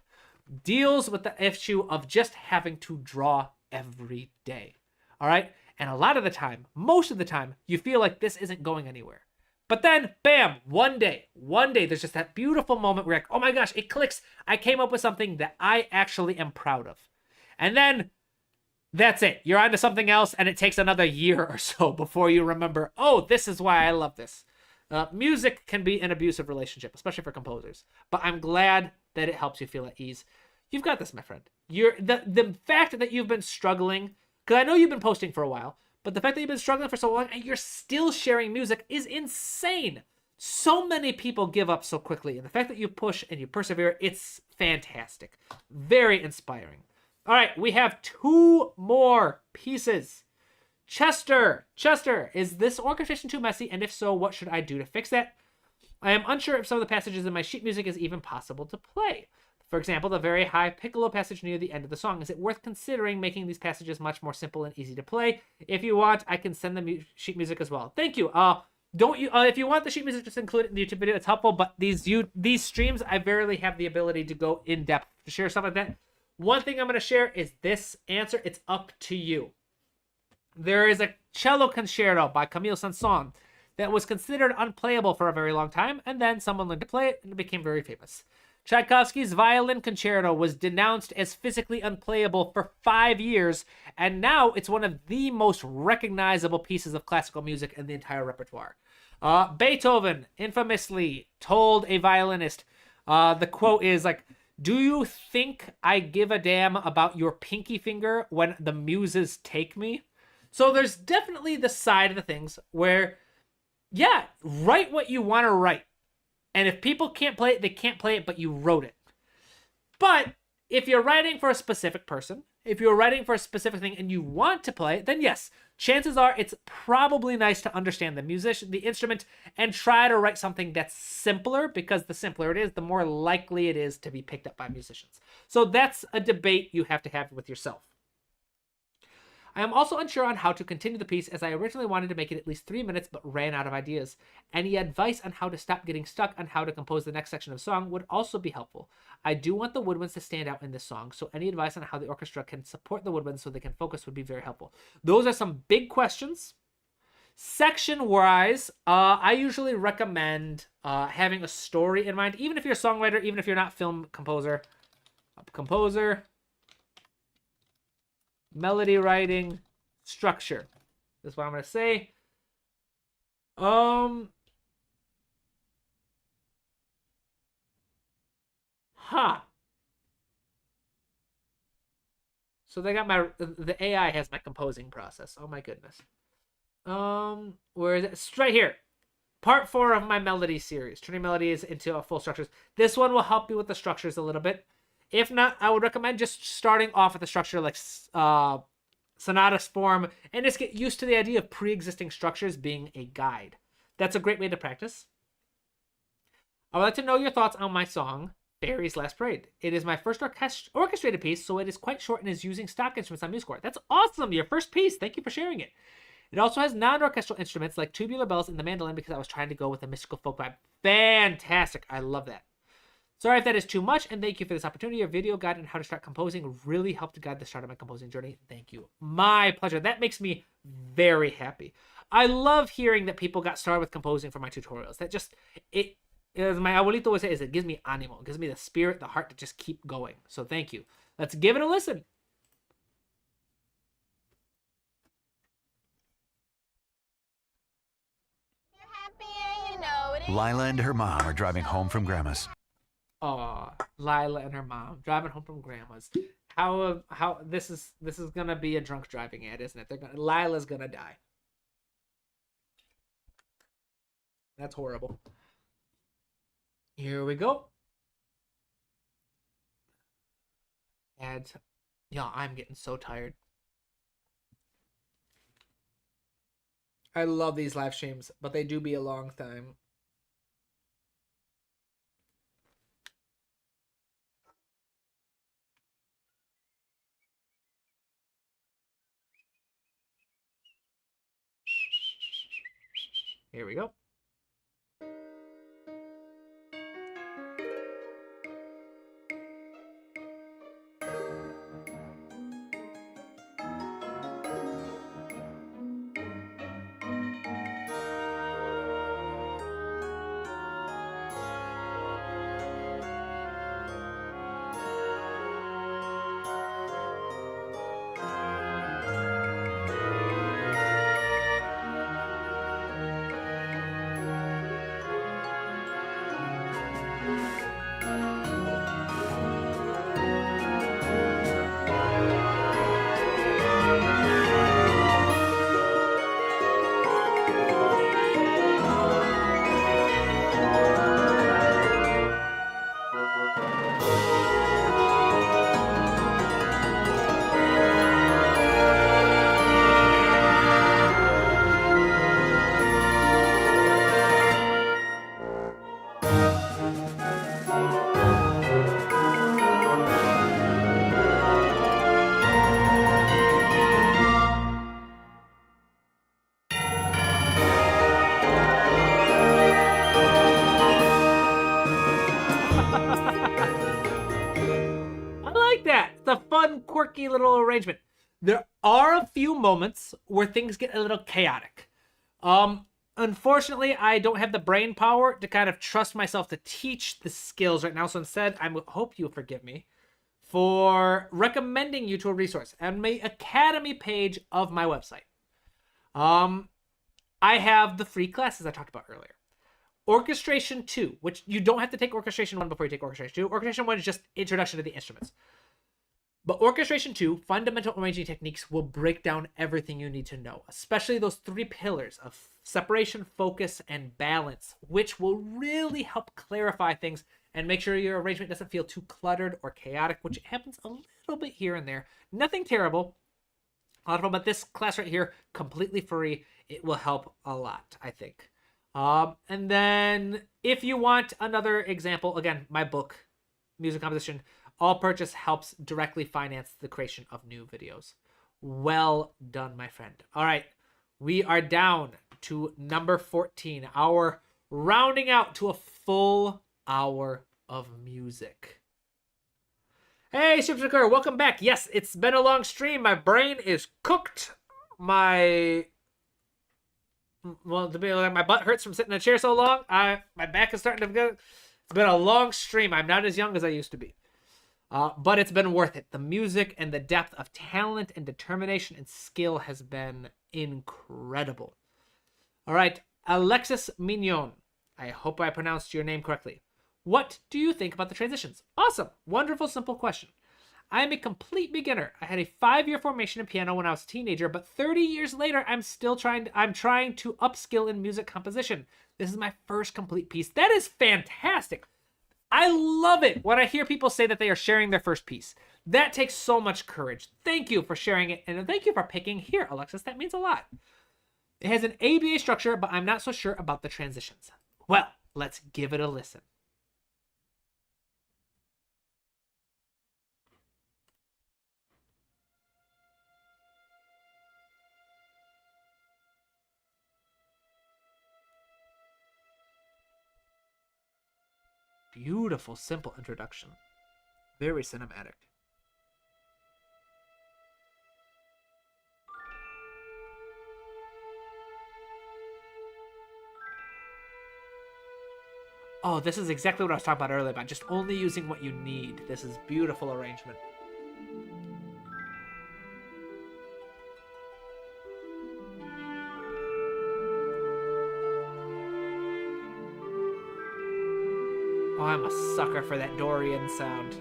deals with the issue of just having to draw every day. All right. And a lot of the time, most of the time, you feel like this isn't going anywhere. But then, bam, one day, there's just that beautiful moment where you're like, oh my gosh, it clicks. I came up with something that I actually am proud of. And then that's it. You're on to something else, and it takes another year or so before you remember, oh, this is why I love this. Music can be an abusive relationship, especially for composers. But I'm glad that it helps you feel at ease. You've got this, my friend. The fact that you've been struggling, because I know you've been posting for a while, but the fact that you've been struggling for so long and you're still sharing music is insane. So many people give up so quickly. And the fact that you push and you persevere, it's fantastic. Very inspiring. All right, we have 2 more pieces. Chester, is this orchestration too messy? And if so, what should I do to fix that? I am unsure if some of the passages in my sheet music is even possible to play. For example, the very high piccolo passage near the end of the song. Is it worth considering making these passages much more simple and easy to play? If you want, I can send the sheet music as well. Thank you. If you want the sheet music, just include it in the YouTube video. It's helpful, but these streams, I barely have the ability to go in depth to share stuff like that. One thing I'm going to share is this answer. It's up to you. There is a cello concerto by Camille Saint-Saëns that was considered unplayable for a very long time, and then someone learned to play it, and it became very famous. Tchaikovsky's Violin Concerto was denounced as physically unplayable for 5 years, and now it's one of the most recognizable pieces of classical music in the entire repertoire. Beethoven infamously told a violinist, the quote is like, "Do you think I give a damn about your pinky finger when the muses take me?" So there's definitely the side of the things where, yeah, write what you want to write. And if people can't play it, they can't play it, but you wrote it. But if you're writing for a specific person, if you're writing for a specific thing and you want to play it, then yes, chances are it's probably nice to understand the instrument, and try to write something that's simpler, because the simpler it is, the more likely it is to be picked up by musicians. So that's a debate you have to have with yourself. I am also unsure on how to continue the piece, as I originally wanted to make it at least 3 minutes but ran out of ideas. Any advice on how to stop getting stuck on how to compose the next section of the song would also be helpful. I do want the woodwinds to stand out in this song, so any advice on how the orchestra can support the woodwinds so they can focus would be very helpful. Those are some big questions. Section-wise, I usually recommend having a story in mind, even if you're a songwriter, even if you're not film composer. Melody writing, structure. That's what I'm going to say. So they got the AI has my composing process. Oh my goodness. Where is it? It's right here. Part 4 of my melody series, turning melodies into full structures. This one will help you with the structures a little bit. If not, I would recommend just starting off with a structure like sonatus form, and just get used to the idea of pre-existing structures being a guide. That's a great way to practice. I would like to know your thoughts on my song, Fairy's Last Parade. It is my first orchestrated piece, so it is quite short and is using stock instruments on MuseScore. That's awesome! Your first piece! Thank you for sharing it. It also has non-orchestral instruments like tubular bells and the mandolin, because I was trying to go with a mystical folk vibe. Fantastic! I love that. Sorry if that is too much, and thank you for this opportunity. Your video guide on how to start composing really helped to guide the start of my composing journey. Thank you. My pleasure. That makes me very happy. I love hearing that people got started with composing for my tutorials. That just, as my abuelito would say, it gives me animo. It gives me the spirit, the heart to just keep going. So thank you. Let's give it a listen. Lila and her mom are driving home from Grandma's. Oh, Lila and her mom driving home from Grandma's. How this is gonna be a drunk driving ad, isn't it? Lila's gonna die. That's horrible. Here we go. And yeah, I'm getting so tired. I love these live streams, but they do be a long time. Here we go. It's a fun, quirky little arrangement. There are a few moments where things get a little chaotic. Unfortunately, I don't have the brain power to kind of trust myself to teach the skills right now. So instead, I hope you'll forgive me for recommending you to a resource and my Academy page of my website. I have the free classes I talked about earlier. Orchestration 2, which you don't have to take Orchestration 1 before you take Orchestration 2. Orchestration 1 is just introduction to the instruments. But Orchestration 2, fundamental arranging techniques, will break down everything you need to know, especially those 3 pillars of separation, focus, and balance, which will really help clarify things and make sure your arrangement doesn't feel too cluttered or chaotic, which happens a little bit here and there. Nothing terrible. A lot of fun, but this class right here, completely free. It will help a lot, I think. And then if you want another example, again, my book, Music Composition, all purchase helps directly finance the creation of new videos. Well done, my friend. All right, we are down to number 14. Our rounding out to a full hour of music. Hey, Shipshakur, welcome back. Yes, it's been a long stream. My brain is cooked. My butt hurts from sitting in a chair so long. My back is starting to go. It's been a long stream. I'm not as young as I used to be. But it's been worth it. The music and the depth of talent and determination and skill has been incredible. All right, Alexis Mignon. I hope I pronounced your name correctly. What do you think about the transitions? Awesome. Wonderful, simple question. I am a complete beginner. I had a 5-year formation in piano when I was a teenager, but 30 years later, I'm trying to upskill in music composition. This is my first complete piece. That is fantastic. I love it when I hear people say that they are sharing their first piece. That takes so much courage. Thank you for sharing it, and thank you for picking here, Alexis. That means a lot. It has an ABA structure, but I'm not so sure about the transitions. Well, let's give it a listen. Beautiful, simple introduction. Very cinematic. Oh, this is exactly what I was talking about earlier, about just only using what you need. This is beautiful arrangement. Oh, I'm a sucker for that Dorian sound.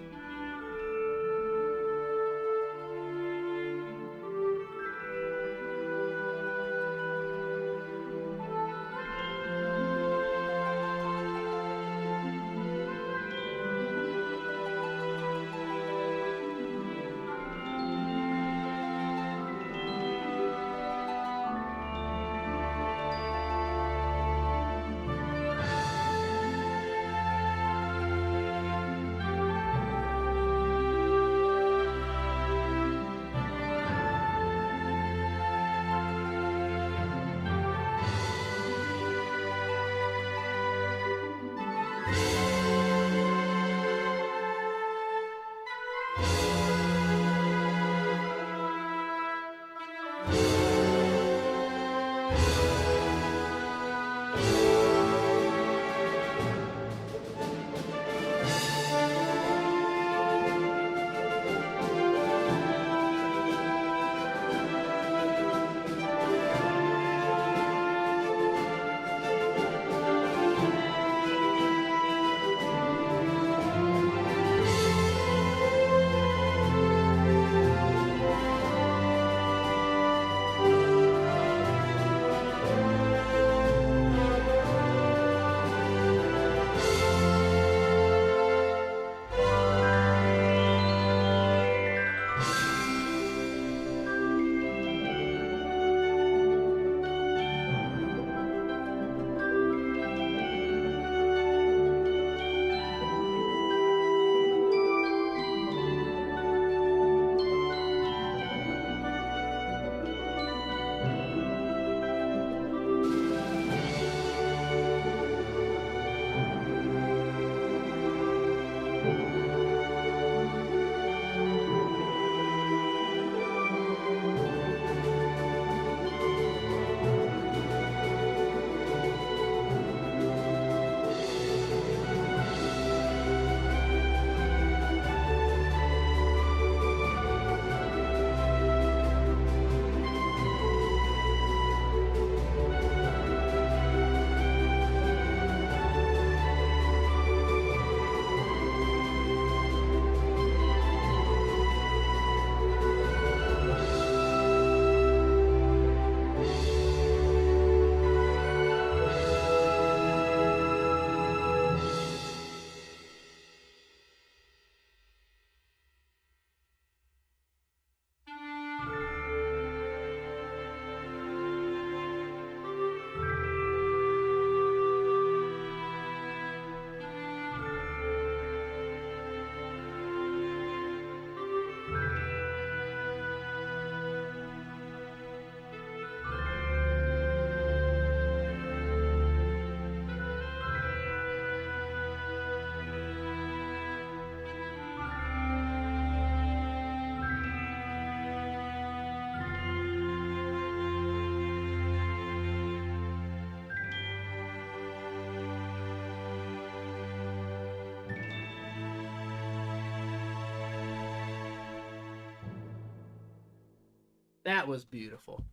That was beautiful.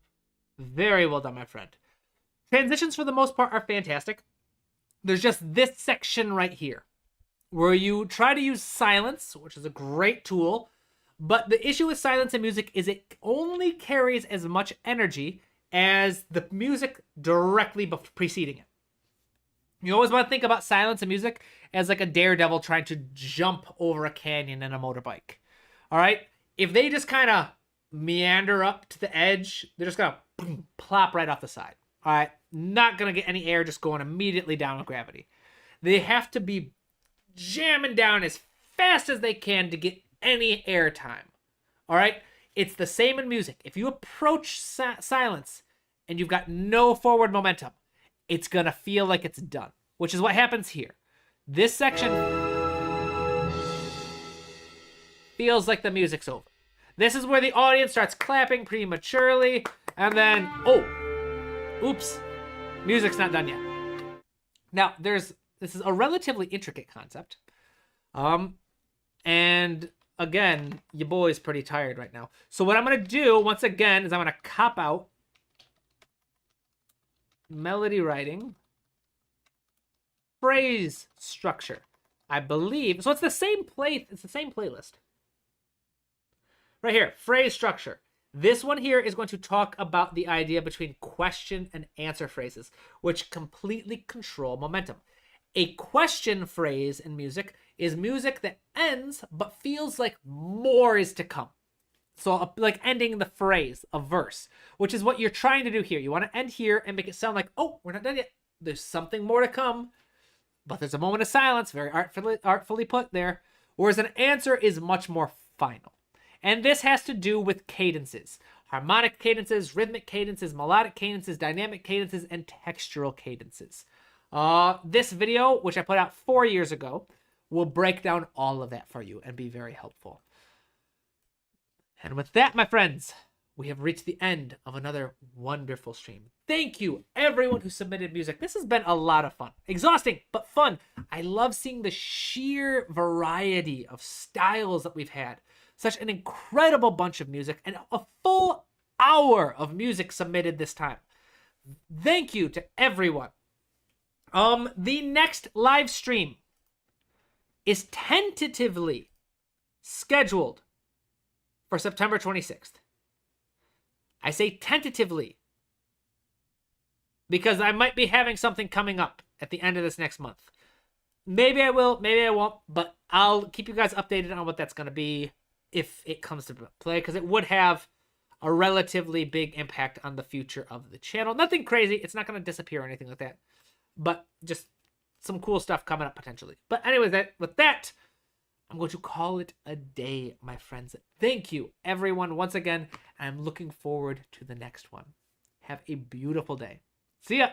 Very well done, my friend. Transitions, for the most part, are fantastic. There's just this section right here where you try to use silence, which is a great tool. But the issue with silence in music is it only carries as much energy as the music directly preceding it. You always want to think about silence in music as like a daredevil trying to jump over a canyon in a motorbike. All right? If they just kind of meander up to the edge, they're just going to plop right off the side. All right? Not going to get any air, just going immediately down with gravity. They have to be jamming down as fast as they can to get any air time. All right? It's the same in music. If you approach silence and you've got no forward momentum, it's going to feel like it's done, which is what happens here. This section feels like the music's over. This is where the audience starts clapping prematurely, and then, oh, oops, music's not done yet. Now, this is a relatively intricate concept. And again, your boy's pretty tired right now. So what I'm going to do, once again, is I'm going to cop out melody writing, phrase structure. I believe, so it's the same playlist. Right here, phrase structure. This one here is going to talk about the idea between question and answer phrases, which completely control momentum. A question phrase in music is music that ends but feels like more is to come. So like ending the phrase, a verse, which is what you're trying to do here. You want to end here and make it sound like, oh, we're not done yet. There's something more to come. But there's a moment of silence, very artfully put there. Whereas an answer is much more final. And this has to do with cadences. Harmonic cadences, rhythmic cadences, melodic cadences, dynamic cadences, and textural cadences. This video, which I put out 4 years ago, will break down all of that for you and be very helpful. And with that, my friends, we have reached the end of another wonderful stream. Thank you, everyone who submitted music. This has been a lot of fun. Exhausting, but fun. I love seeing the sheer variety of styles that we've had. Such an incredible bunch of music and a full hour of music submitted this time. Thank you to everyone. The next live stream is tentatively scheduled for September 26th. I say tentatively because I might be having something coming up at the end of this next month. Maybe I will, maybe I won't, but I'll keep you guys updated on what that's going to be if it comes to play, because it would have a relatively big impact on the future of the channel. Nothing crazy. It's not going to disappear or anything like that, but just some cool stuff coming up potentially. But anyways, with that, I'm going to call it a day, my friends. Thank you, everyone, once again. I'm looking forward to the next one. Have a beautiful day. See ya.